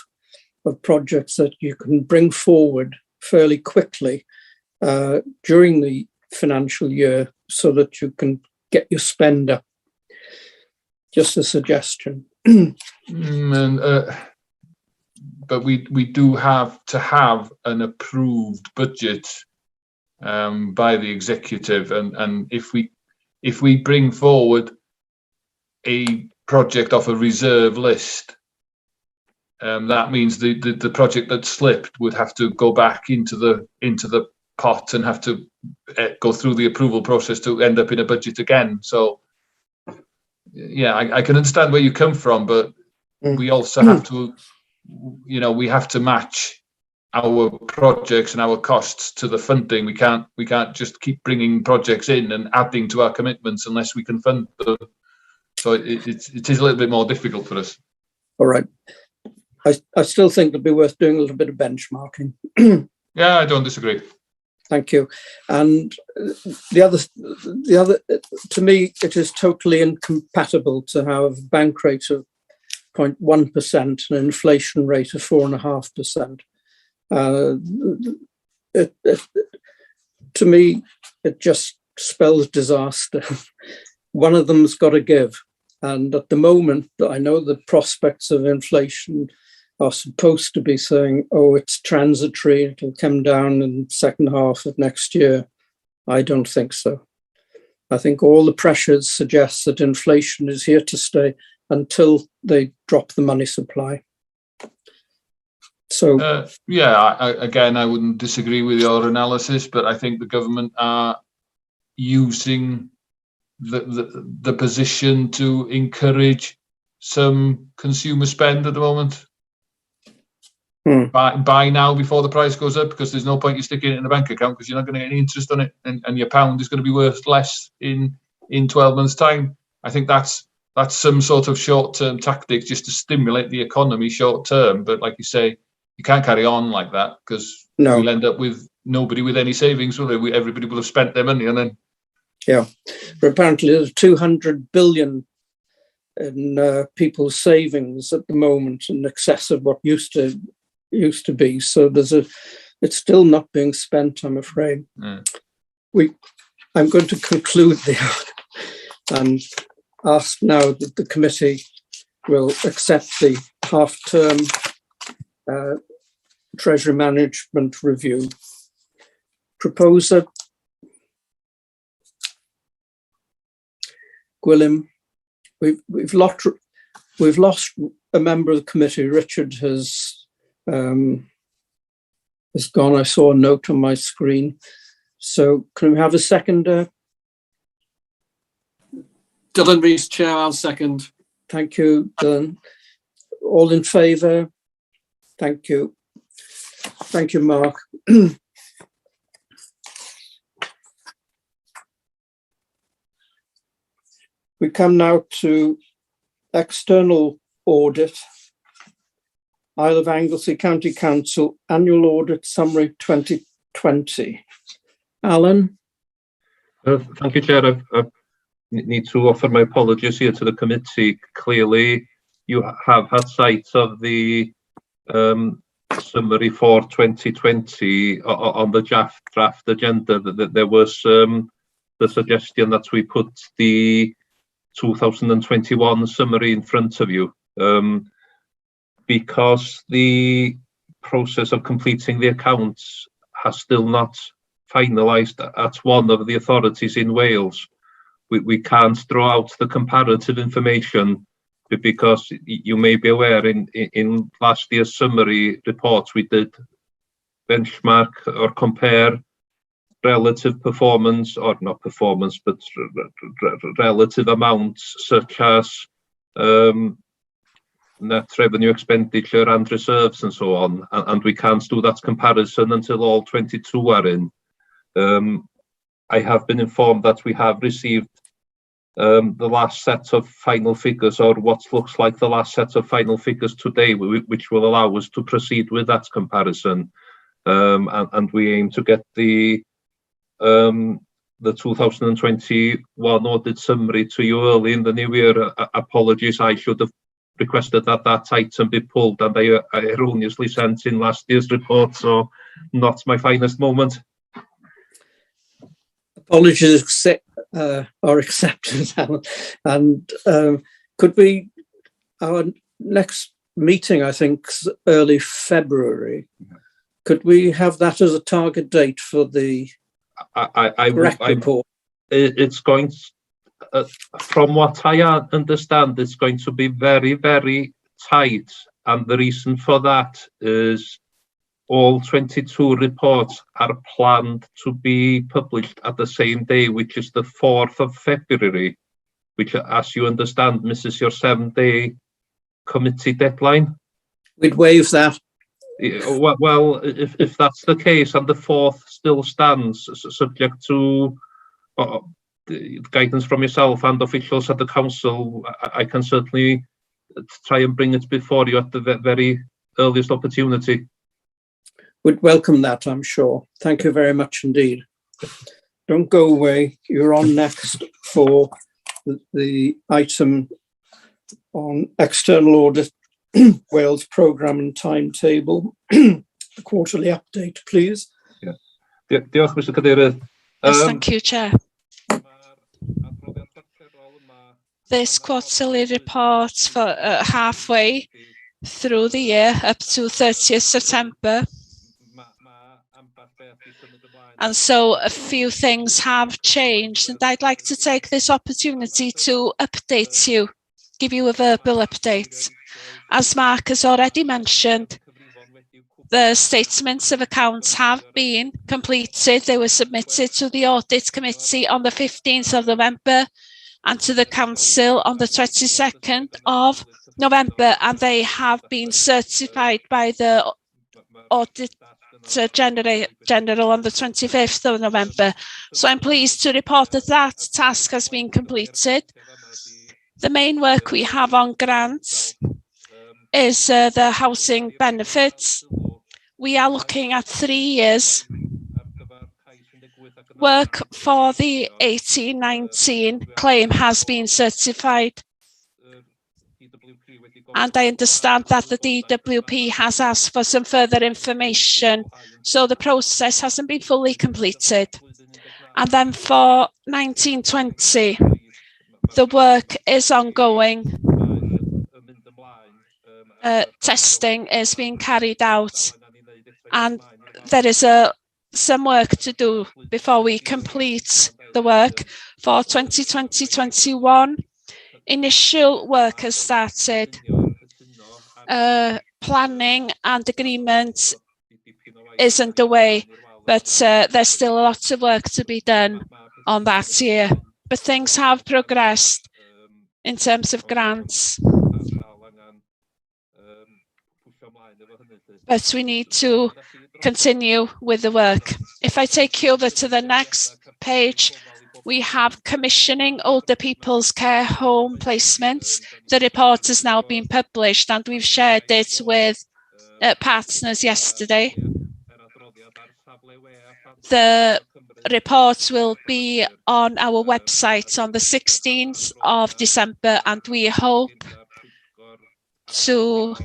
of projects that you can bring forward fairly quickly during the financial year so that you can get your spend up. Just a suggestion. But we do have to have an approved budget by the executive, and if we bring forward a project off a reserve list, that means the project that slipped would have to go back into the pot and have to go through the approval process to end up in a budget again. So yeah, I can understand where you come from, but we also have to, you know, we have to match our projects and our costs to the funding. We can't just keep bringing projects in and adding to our commitments unless we can fund them. So it is a little bit more difficult for us. All right. I still think it'd be worth doing a little bit of benchmarking. Yeah, I don't disagree. Thank you. And the other, to me, it is totally incompatible to have a bank rate of 0.1% and an inflation rate of 4.5%. To me, it just spells disaster. One of them's got to give. And at the moment, I know the prospects of inflation are supposed to be saying, oh, it's transitory, it'll come down in the second half of next year. I don't think so. I think all the pressures suggest that inflation is here to stay until they drop the money supply. So I wouldn't disagree with your analysis, but I think the government are using the position to encourage some consumer spend at the moment. Buy now before the price goes up, because there's no point you sticking it in a bank account because you're not going to get any interest on it, and your pound is going to be worth less in 12 months' time. I think that's some sort of short-term tactic just to stimulate the economy short-term. But like you say, you can't carry on like that, because we'll end up with nobody with any savings, will they? Everybody will have spent their money, and then but apparently there's 200 billion in people's savings at the moment, in excess of what used to be. So it's still not being spent, I'm afraid. I'm going to conclude there and ask now that the committee will accept the half-term Treasury Management Review. Proposer, Gwilym. We've lost a member of the committee. Richard has gone. I saw a note on my screen. So can we have a seconder? Dylan Rees, Chair, I'll second. Thank you, Dylan. All in favour? Thank you. Thank you, Mark. We come now to external audit. Isle of Anglesey County Council Annual Audit Summary 2020. Alan? Thank you, Chair. I've need to offer my apologies here to the committee. Clearly, you have had sight of the summary for 2020 on the draft agenda. That there was the suggestion that we put the 2021 summary in front of you, because the process of completing the accounts has still not finalised at one of the authorities in Wales. We can't draw out the comparative information because you may be aware in last year's summary report we did benchmark or compare relative performance, or not performance, but relative amounts such as net revenue expenditure and reserves and so on, and we can't do that comparison until all 22 are in. I have been informed that we have received the last set of final figures, or what looks like the last set of final figures today, which will allow us to proceed with that comparison, and we aim to get the 2021 audit summary to you early in the new year. Apologies, I should have requested that item be pulled, and I erroneously sent in last year's report, so not my finest moment. Apologies are accepted, and could we, our next meeting, I think, early February, could we have that as a target date for the report? It's going to, from what I understand, it's going to be very, very tight, and the reason for that is all 22 reports are planned to be published at the same day, which is the 4th of February, which, as you understand, misses your 7-day committee deadline. We'd waive that. Well, if that's the case, and the 4th still stands, subject to guidance from yourself and officials at the council, I can certainly try and bring it before you at the very earliest opportunity. Would welcome that, I'm sure. Thank you very much indeed. Don't go away. You're on next for the item on external audit, Wales programme and timetable. The quarterly update, please. Yeah. Diolch, Mr. Cadeirydd. Yes, thank you, Chair. This quarterly report for halfway through the year up to 30th September. And so a few things have changed, and I'd like to take this opportunity to update you, give you a verbal update. As Mark has already mentioned, the statements of accounts have been completed. They were submitted to the Audit Committee on the 15th of November and to the Council on the 22nd of November, and they have been certified by the Auditor General on the 25th of November. So I'm pleased to report that that task has been completed. The main work we have on grants is the housing benefits. We are looking at 3 years. Work for the 18-19 claim has been certified, and I understand that the DWP has asked for some further information, so the process hasn't been fully completed. And then for 19-20, the work is ongoing. Testing is being carried out, and there is some work to do before we complete the work. For 2020-21, initial work has started. Planning and agreement is underway, but there's still a lot of work to be done on that year. But things have progressed in terms of grants. But we need to continue with the work. If I take you over to the next page, we have commissioning older people's care home placements. The report has now been published, and we've shared it with partners yesterday. The report will be on our website on the 16th of December, and we hope to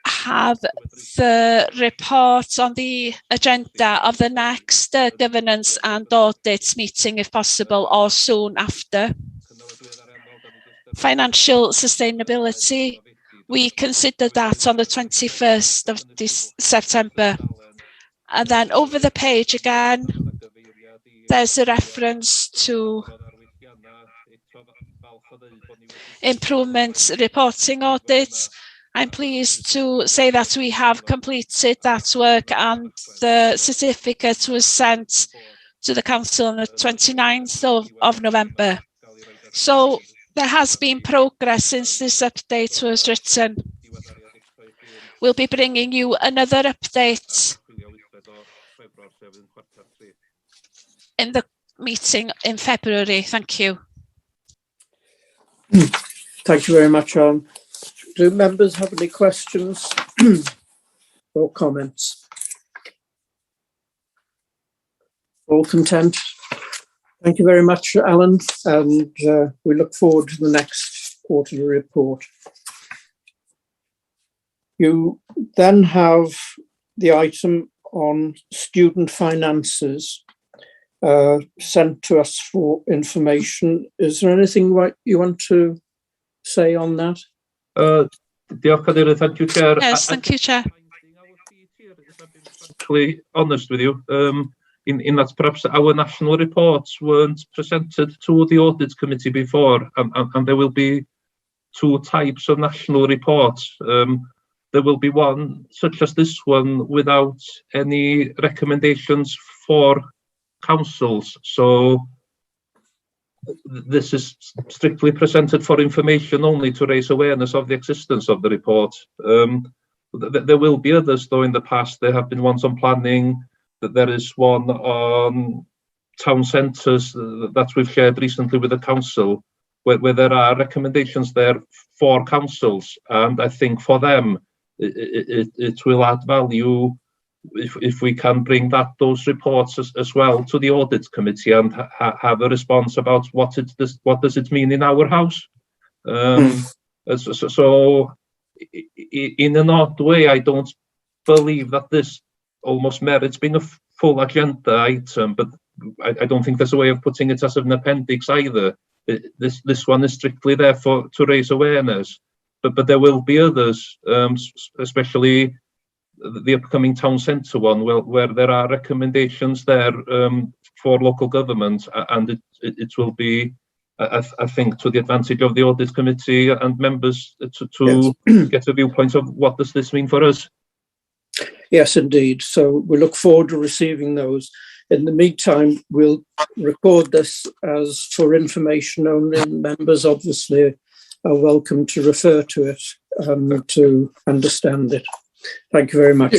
have the report on the agenda of the next governance and audit meeting, if possible, or soon after. Financial sustainability, we consider that on the 21st of September. And then over the page again, there's a reference to improvement reporting audits. I'm pleased to say that we have completed that work, and the certificate was sent to the Council on the 29th of November. So there has been progress since this update was written. We'll be bringing you another update in the meeting in February. Thank you. Thank you very much, Alan. Do members have any questions or comments? All content? Thank you very much, Alan, and we look forward to the next quarterly report. You then have the item on student finances sent to us for information. Is there anything you want to say on that? Thank you, Chair. Yes, thank you, Chair. Actually, honest with you, in that perhaps our national reports weren't presented to the Audit Committee before, and there will be two types of national reports. There will be one, such as this one, without any recommendations for councils. So this is strictly presented for information only, to raise awareness of the existence of the report. There will be others, though. In the past there have been ones on planning, that there is one on town centres that we've shared recently with the council, where there are recommendations there for councils, and I think for them it will add value if we can bring those reports as well to the Audit Committee and have a response about what does it mean in our house. So in an odd way, I don't believe that this almost merits being a full agenda item, but I don't think there's a way of putting it as an appendix either. This one is strictly there to raise awareness, but there will be others, especially the upcoming town centre one, where there are recommendations there for local government, and it will be, I think, to the advantage of the Audit Committee and members to yes, get a viewpoint of what does this mean for us. Yes, indeed. So we look forward to receiving those. In the meantime, we'll record this as for information only, and members obviously are welcome to refer to it to understand it. Thank you very much.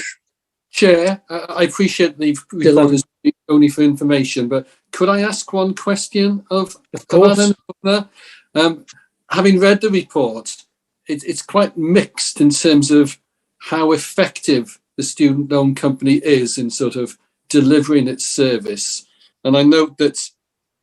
Chair, I appreciate the report is only for information, but could I ask one question of course. Having read the report, it's quite mixed in terms of how effective the student loan company is in sort of delivering its service. And I note that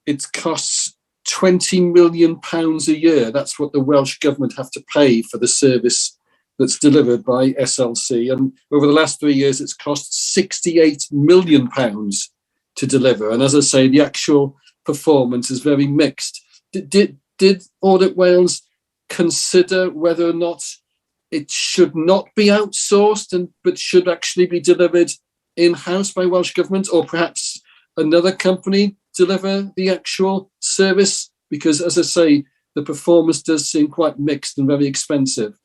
it costs £20 million a year. That's what the Welsh Government have to pay for the service that's delivered by SLC. And over the last 3 years, it's cost £68 million to deliver. And as I say, the actual performance is very mixed. Did Audit Wales consider whether or not it should not be outsourced but should actually be delivered in-house by Welsh Government, or perhaps another company deliver the actual service? Because, as I say, the performance does seem quite mixed and very expensive.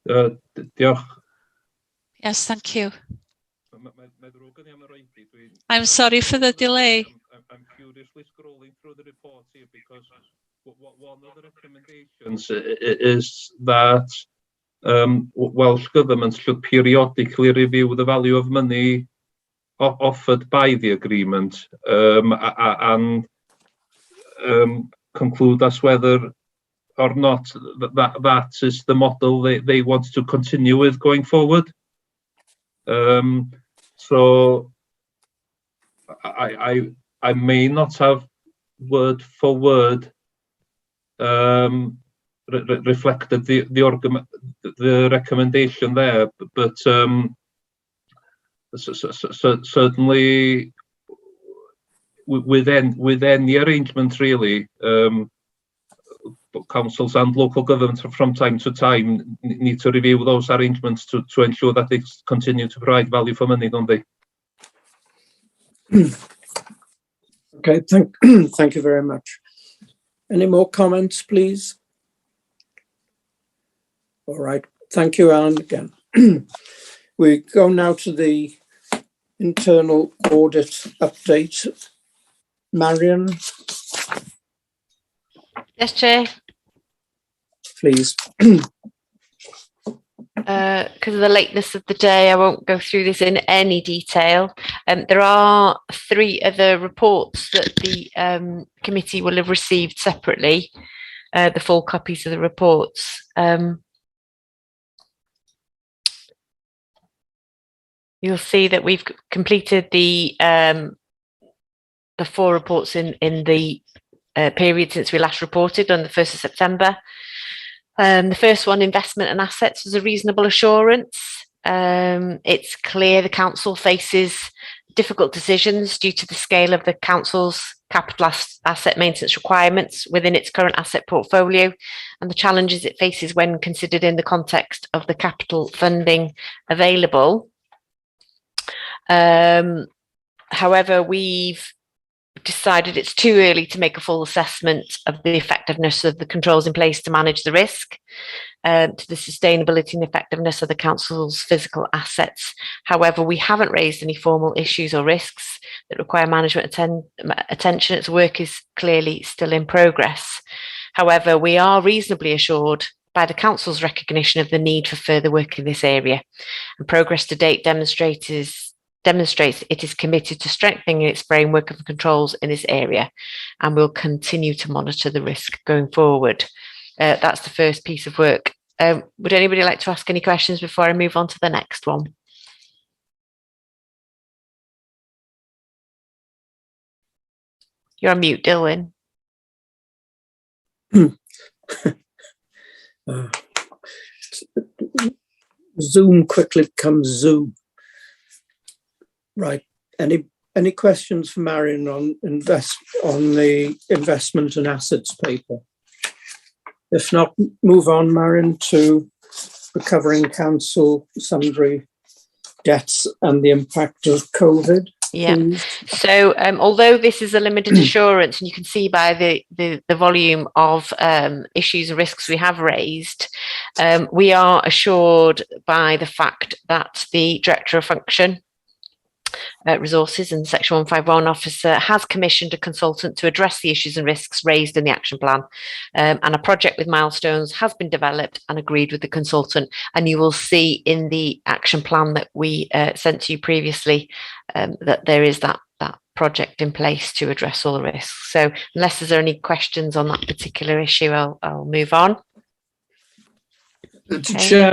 Yes, thank you. I'm sorry for the delay. I'm curiously scrolling through the report here because one of the recommendations is that Welsh Government should periodically review the value of money offered by the agreement and conclude as whether or not that is the model they want to continue with going forward. So I may not have word for word reflected the recommendation there, but certainly within the arrangement, really, councils and local governments from time to time need to review those arrangements to ensure that they continue to provide value for money, don't they? Okay, thank you very much. Any more comments, please? All right, thank you, Alan, again. We go now to the internal audit update. Marion? Yes, Chair. Please. Because of the lateness of the day, I won't go through this in any detail. There are 3 other reports that the committee will have received separately, the full copies of the reports. You'll see that we've completed the 4 reports in the period since we last reported on the 1st of September. The first one, investment and assets, was a reasonable assurance. It's clear the council faces difficult decisions due to the scale of the council's capital asset maintenance requirements within its current asset portfolio and the challenges it faces when considered in the context of the capital funding available. However, we've decided it's too early to make a full assessment of the effectiveness of the controls in place to manage the risk, to the sustainability and effectiveness of the council's physical assets. However, we haven't raised any formal issues or risks that require management attention. Its work is clearly still in progress. However, we are reasonably assured by the council's recognition of the need for further work in this area, and progress to date demonstrates it is committed to strengthening its framework of controls in this area, and will continue to monitor the risk going forward. That's the first piece of work. Would anybody like to ask any questions before I move on to the next one? You're on mute, Dylan. Zoom quickly becomes Zoom. Right. Any questions for Marion on the investment and assets paper? If not, move on, Marion, to recovering council sundry debts and the impact of COVID. Yeah. So although this is a limited assurance, and you can see by the volume of issues and risks we have raised, we are assured by the fact that the Director of Function Resources and Section 151 officer has commissioned a consultant to address the issues and risks raised in the action plan, and a project with milestones has been developed and agreed with the consultant, and you will see in the action plan that we sent to you previously that there is that project in place to address all the risks. So unless there's any questions on that particular issue, I'll move on. Okay. Chair,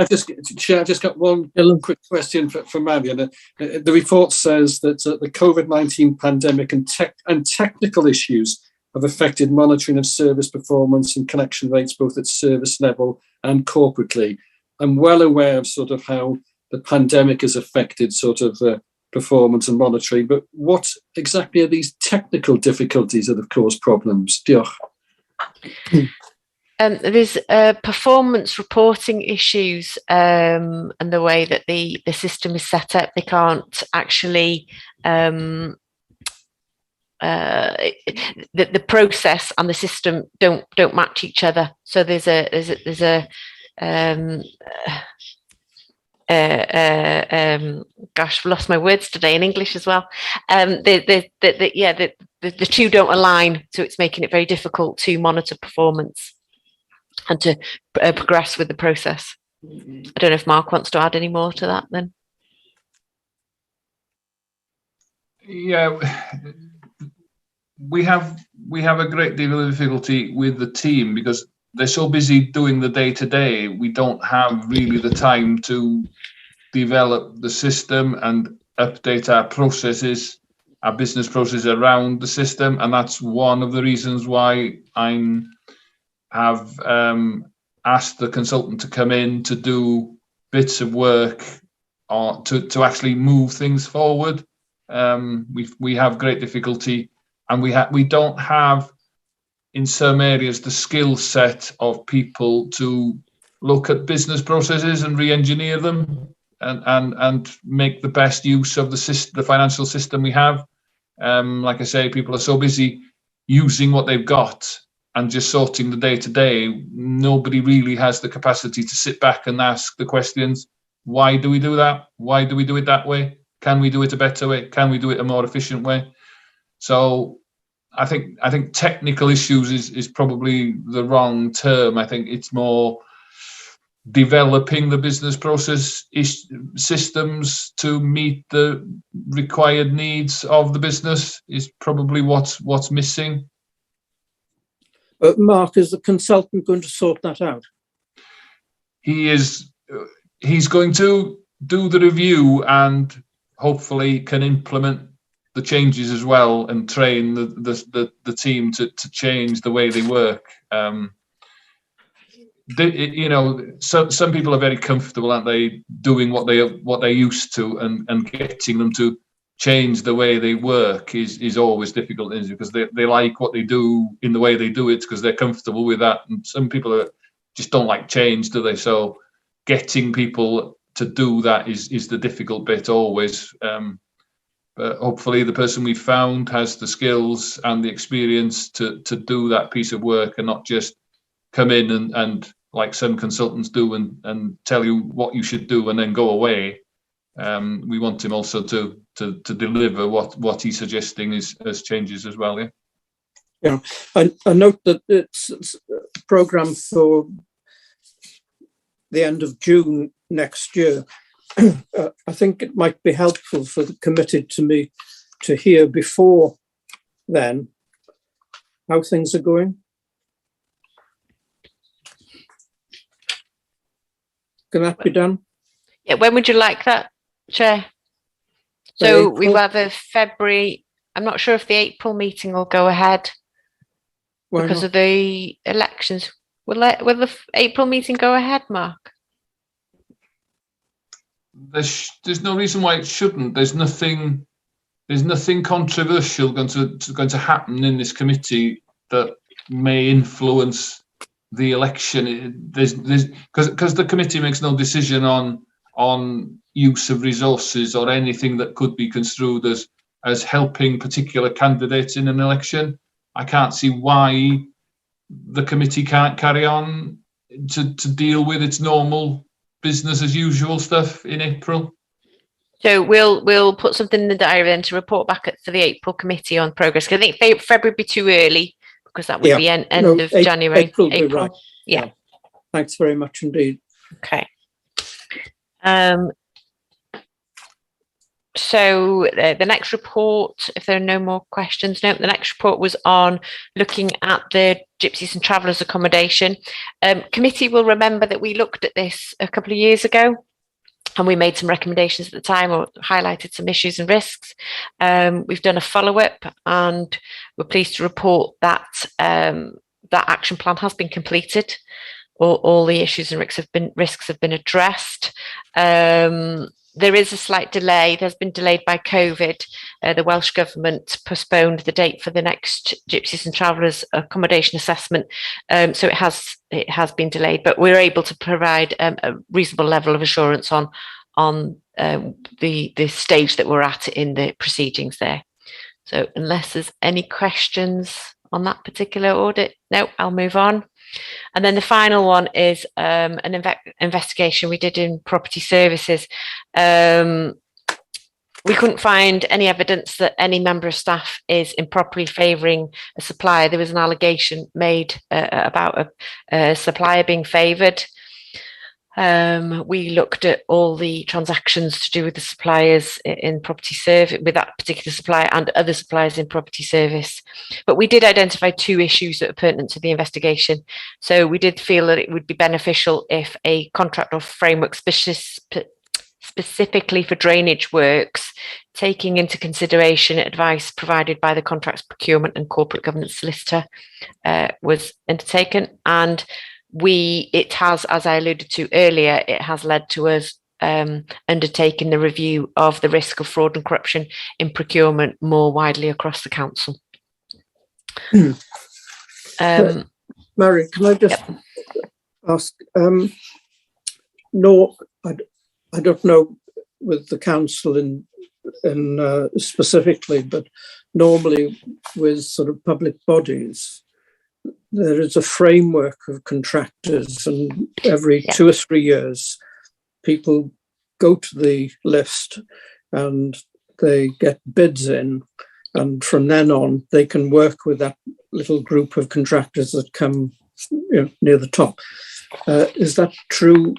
I just got one quick question for Marion. The report says that the COVID-19 pandemic and technical issues have affected monitoring of service performance and connection rates, both at service level and corporately. I'm well aware of sort of how the pandemic has affected sort of performance and monitoring, but what exactly are these technical difficulties that have caused problems? Diolch. There's performance reporting issues, and the way that the system is set up, they can't actually the process and the system don't match each other. So there's a gosh, I've lost my words today in English as well. The two don't align, so it's making it very difficult to monitor performance and to progress with the process. I don't know if Mark wants to add any more to that then. Yeah, we have a great deal of difficulty with the team because they're so busy doing the day-to-day. We don't have really the time to develop the system and update our processes, our business processes around the system. And that's one of the reasons why I have asked the consultant to come in to do bits of work to actually move things forward. We have great difficulty, and we don't have in some areas the skill set of people to look at business processes and re-engineer them and make the best use of the financial system we have. Like I say, people are so busy using what they've got and just sorting the day-to-day. Nobody really has the capacity to sit back and ask the questions. Why do we do that? Why do we do it that way? Can we do it a better way? Can we do it a more efficient way? So I think technical issues is probably the wrong term. I think it's more developing the business process systems to meet the required needs of the business is probably what's missing. Mark, is the consultant going to sort that out? He's going to do the review and hopefully can implement the changes as well and train the team to change the way they work. Some people are very comfortable, aren't they, doing what they're used to, and getting them to change the way they work is always difficult, isn't it? Because they like what they do in the way they do it because they're comfortable with that. And some people just don't like change, do they? So getting people to do that is the difficult bit always. But hopefully the person we found has the skills and the experience to do that piece of work and not just come in and like some consultants do and tell you what you should do and then go away. We want him also to deliver what he's suggesting as changes as well. Yeah, I note that it's programmed for the end of June next year. I think it might be helpful for the committee to hear before then how things are going. Can that be done? Yeah, when would you like that, Chair? So we've either February. I'm not sure if the April meeting will go ahead because of the elections. Will the April meeting go ahead, Mark? There's no reason why it shouldn't. There's nothing controversial going to happen in this committee that may influence the election. There's because the committee makes no decision on use of resources or anything that could be construed as helping particular candidates in an election. I can't see why the committee can't carry on to deal with its normal business as usual stuff in April. So we'll put something in the diary then to report back to the April committee on progress. Because I think February would be too early because that would be end of January. April. Right. Yeah. Thanks very much indeed. Okay. So the next report, if there are no more questions, the next report was on looking at the Gypsies and Travellers accommodation. Committee will remember that we looked at this a couple of years ago and we made some recommendations at the time or highlighted some issues and risks. We've done a follow-up and we're pleased to report that that action plan has been completed. All the issues and risks have been addressed. There is a slight delay. There's been delayed by COVID. The Welsh Government postponed the date for the next Gypsies and Travellers accommodation assessment. So it has been delayed, but we're able to provide a reasonable level of assurance on the stage that we're at in the proceedings there. So unless there's any questions on that particular audit, no, I'll move on. And then the final one is an investigation we did in property services. We couldn't find any evidence that any member of staff is improperly favouring a supplier. There was an allegation made about a supplier being favoured. We looked at all the transactions to do with the suppliers in property service, with that particular supplier and other suppliers in property service. But we did identify two issues that are pertinent to the investigation. So we did feel that it would be beneficial if a contract or framework specifically for drainage works, taking into consideration advice provided by the Contracts Procurement and Corporate Governance Solicitor, was undertaken. And it has, as I alluded to earlier, it has led to us undertaking the review of the risk of fraud and corruption in procurement more widely across the council. Mary, can I just ask? No, I don't know with the council in specifically, but normally with sort of public bodies, there is a framework of contractors, and every 2 or 3 years, people go to the list and they get bids in, and from then on, they can work with that little group of contractors that come near the top. Is that true?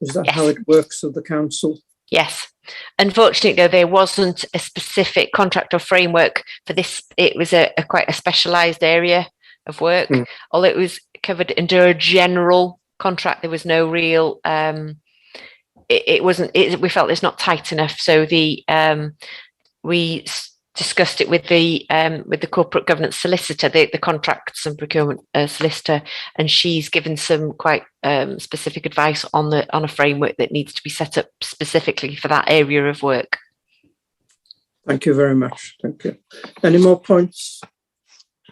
Is that how it works with the council? Yes. Unfortunately, though, there wasn't a specific contract or framework for this. It was a quite a specialised area of work. Although it was covered under a general contract, there was no real. It wasn't. We felt it's not tight enough. So we discussed it with the corporate governance solicitor, the contracts and procurement solicitor, and she's given some quite specific advice on a framework that needs to be set up specifically for that area of work. Thank you very much. Thank you. Any more points?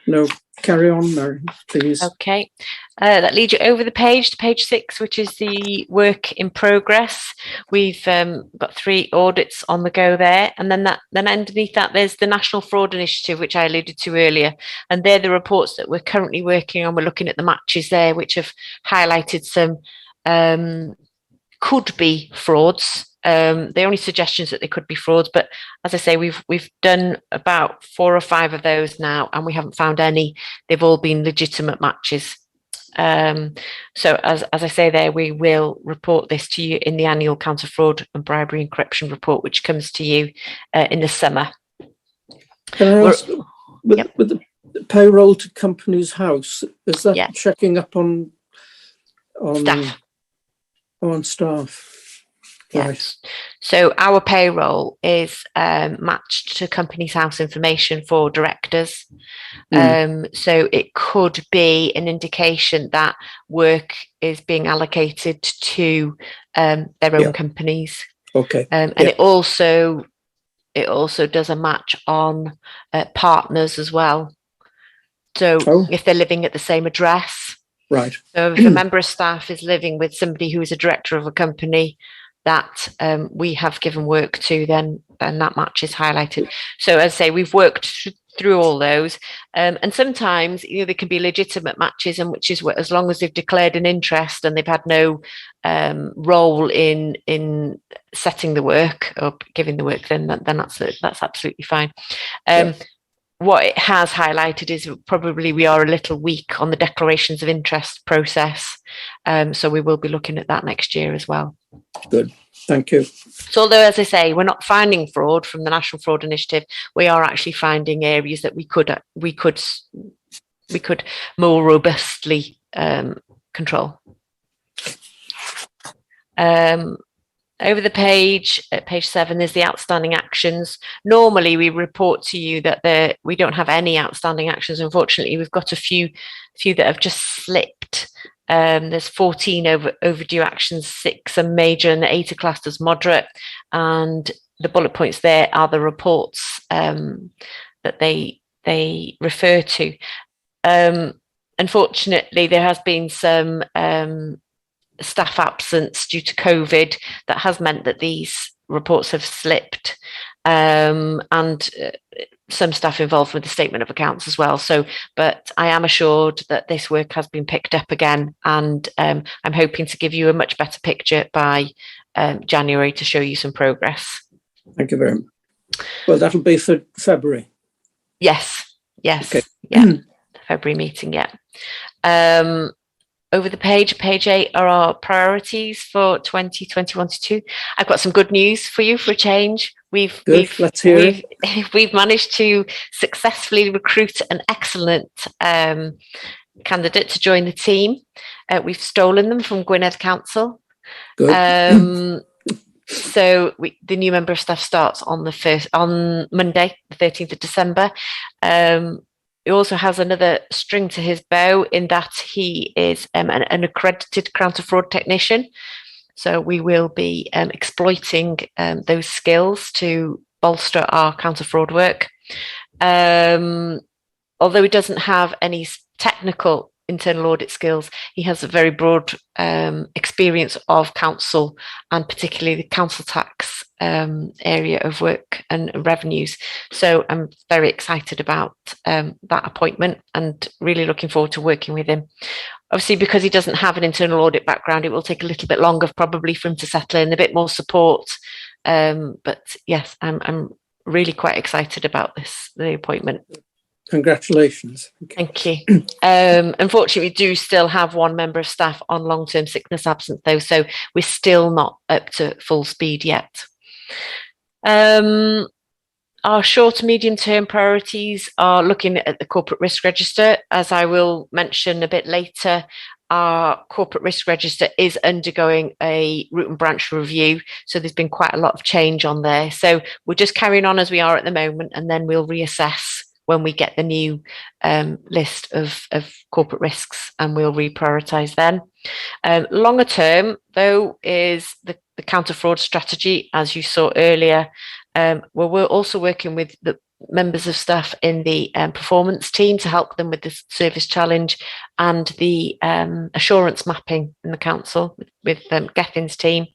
No. Carry on, Mary, please. Okay. That leads you over the page to page 6, which is the work in progress. We've got 3 audits on the go there, and then underneath that there's the National Fraud Initiative, which I alluded to earlier, and they're the reports that we're currently working on. We're looking at the matches there, which have highlighted some could be frauds. The only suggestions that they could be frauds, but as I say, we've done about 4 or 5 of those now, and we haven't found any. They've all been legitimate matches. So as I say there, we will report this to you in the annual counter fraud and bribery and corruption report, which comes to you in the summer. Can I ask, with the payroll to Companies House, is that checking up on staff? On staff. Yes. Right. So our payroll is matched to Companies House information for directors. So it could be an indication that work is being allocated to their own companies. Okay. And it also does a match on partners as well. So if they're living at the same address. Right. So if a member of staff is living with somebody who is a director of a company that we have given work to, then that match is highlighted. So as I say, we've worked through all those, and sometimes they can be legitimate matches, and which is as long as they've declared an interest and they've had no role in setting the work or giving the work, then that's absolutely fine. What it has highlighted is probably we are a little weak on the declarations of interest process, so we will be looking at that next year as well. Good, thank you. So although, as I say, we're not finding fraud from the National Fraud Initiative, we are actually finding areas that we could more robustly control. Over the page, at page 7, there's the outstanding actions. Normally, we report to you that we don't have any outstanding actions. Unfortunately, we've got a few that have just slipped. There's 14 overdue actions, 6 are major, and 8 are classed as moderate. And the bullet points there are the reports that they refer to. Unfortunately, there has been some staff absence due to COVID that has meant that these reports have slipped, and some staff involved with the statement of accounts as well. So, but I am assured that this work has been picked up again, and I'm hoping to give you a much better picture by January to show you some progress. Thank you very much. Well, that'll be for February. Yes. Okay. Yeah. February meeting. Yeah. Over the page 8 are our priorities for 2021-22. I've got some good news for you for a change. Let's hear it. We've managed to successfully recruit an excellent candidate to join the team. We've stolen them from Gwynedd Council. Good. So the new member of staff starts on Monday, the 13th of December. He also has another string to his bow in that he is an accredited counter-fraud technician. So we will be exploiting those skills to bolster our counter-fraud work. Although he doesn't have any technical internal audit skills, he has a very broad experience of council, and particularly the council tax area of work and revenues. So I'm very excited about that appointment and really looking forward to working with him. Obviously, because he doesn't have an internal audit background, it will take a little bit longer probably for him to settle in, a bit more support. But yes, I'm really quite excited about the appointment. Congratulations. Thank you. Unfortunately, we do still have one member of staff on long-term sickness absence, though, so we're still not up to full speed yet. Our short to medium-term priorities are looking at the corporate risk register. As I will mention a bit later, our corporate risk register is undergoing a root and branch review, so there's been quite a lot of change on there. So we're just carrying on as we are at the moment, and then we'll reassess when we get the new list of corporate risks, and we'll reprioritise then. Longer term, though, is the counter-fraud strategy, as you saw earlier. We're also working with the members of staff in the performance team to help them with the service challenge and the assurance mapping in the council with Gethin's team.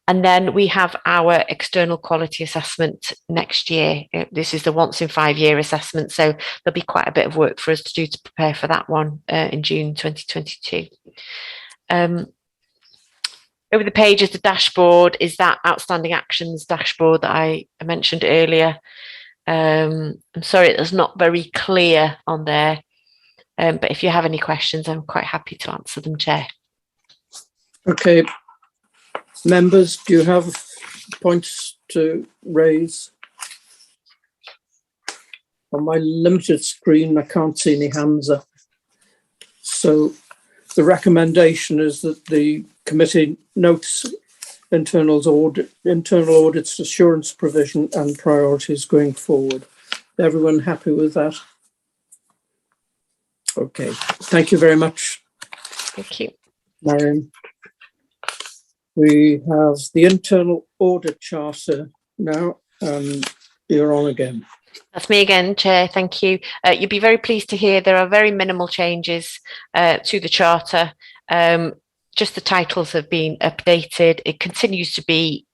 And then we have our external quality assessment next year. This is the once in 5 year assessment, so there'll be quite a bit of work for us to do to prepare for that one in June 2022. Over the page is the dashboard, is that outstanding actions dashboard that I mentioned earlier. I'm sorry, it's not very clear on there, but if you have any questions, I'm quite happy to answer them, Chair. Okay. Members, do you have points to raise? On my limited screen, I can't see any hands up. So the recommendation is that the committee notes internal audits, assurance provision and priorities going forward. Everyone happy with that? Okay, thank you very much. Thank you. Marion. We have the internal audit charter now, and you're on again. That's me again, Chair. Thank you. You'll be very pleased to hear there are very minimal changes to the charter. Just the titles have been updated. It continues to be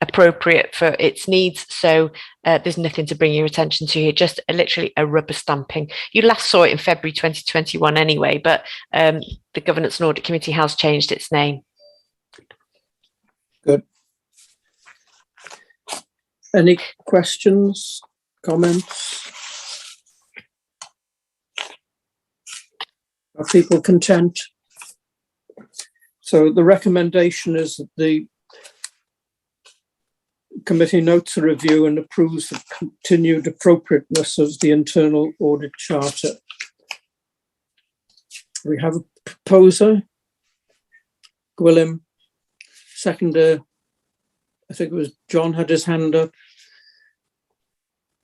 appropriate for its needs, so there's nothing to bring your attention to here, just literally a rubber stamping. You last saw it in February 2021 anyway, but the Governance and Audit Committee has changed its name. Good. Any questions, comments? Are people content? So the recommendation is that the committee notes a review and approves the continued appropriateness of the internal audit charter. We have a proposer, Gwilym, seconder, I think it was John had his hand up.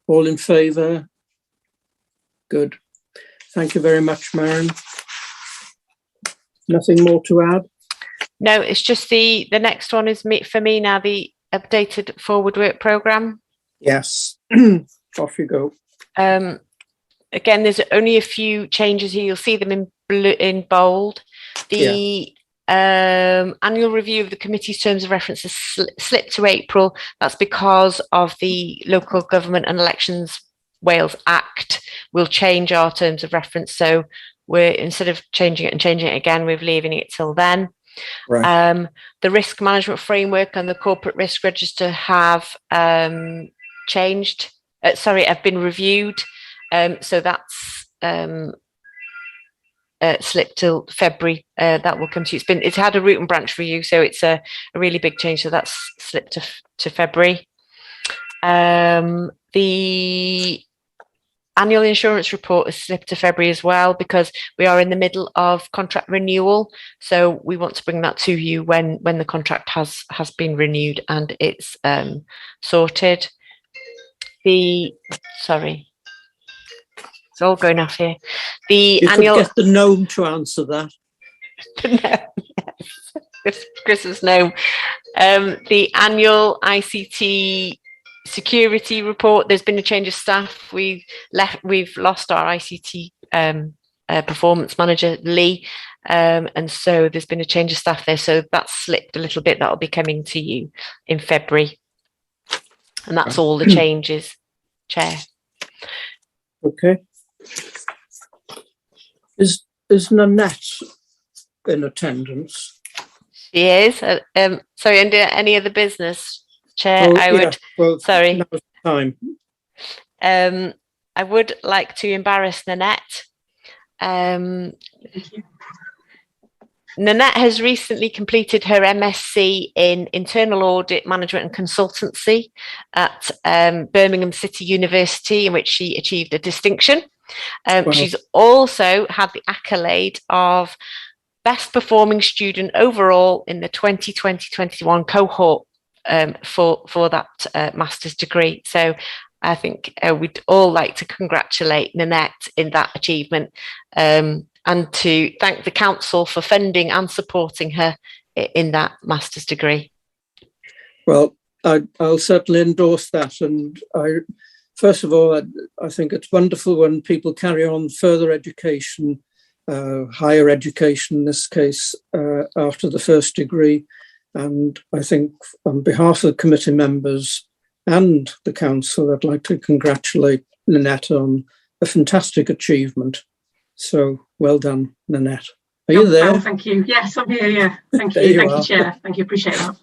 All in favour? Good. Thank you very much, Marion. Nothing more to add? No, it's just the next one is for me now, the updated forward work programme. Yes, off you go. Again, there's only a few changes here. You'll see them in blue, in bold. The annual review of the committee's terms of reference has slipped to April. That's because of the Local Government and Elections Wales Act. We'll change our terms of reference, so we're, instead of changing it and changing it again, we're leaving it till then. Right. The risk management framework and the corporate risk register have changed. Have been reviewed. So that's slipped till February. That will come to you. It's had a root and branch review, so it's a really big change. So that's slipped to February. The annual insurance report has slipped to February as well, because we are in the middle of contract renewal. So we want to bring that to you when the contract has been renewed and it's sorted. Sorry, it's all going off here. The You annual. could get the gnome to answer that. Yes. Christmas gnome. The annual ICT security report. There's been a change of staff. We've lost our ICT performance manager, Lee, and so there's been a change of staff there. So that's slipped a little bit. That'll be coming to you in February, and that's all the changes, Chair. Okay. Is Nanette in attendance? She is. Sorry, under any other business, Chair, I would. Well, sorry. Now's the time. I would like to embarrass Nanette. Nanette has recently completed her MSc in Internal Audit Management and Consultancy at Birmingham City University, in which she achieved a distinction. Wow. She's also had the accolade of Best Performing Student overall in the 2020-21 cohort for that master's degree. So I think we'd all like to congratulate Nanette in that achievement, and to thank the council for funding and supporting her in that master's degree. Well, I'll certainly endorse that. And first of all, I think it's wonderful when people carry on further education, higher education in this case, after the first degree. And I think on behalf of the committee members and the council, I'd like to congratulate Nanette on a fantastic achievement. So well done, Nanette. Are you there? Oh, thank you. Yes, I'm here. Yeah. Thank you. Thank you, Chair. Thank you. Appreciate that.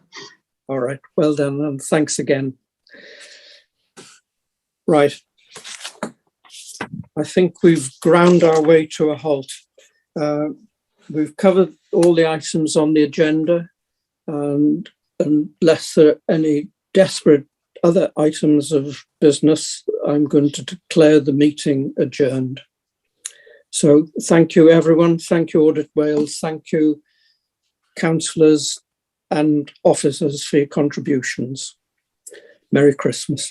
All right. Well done. And thanks again. Right. I think we've ground our way to a halt. We've covered all the items on the agenda, and unless there are any desperate other items of business, I'm going to declare the meeting adjourned. So thank you, everyone. Thank you, Audit Wales. Thank you, councillors and officers, for your contributions. Merry Christmas.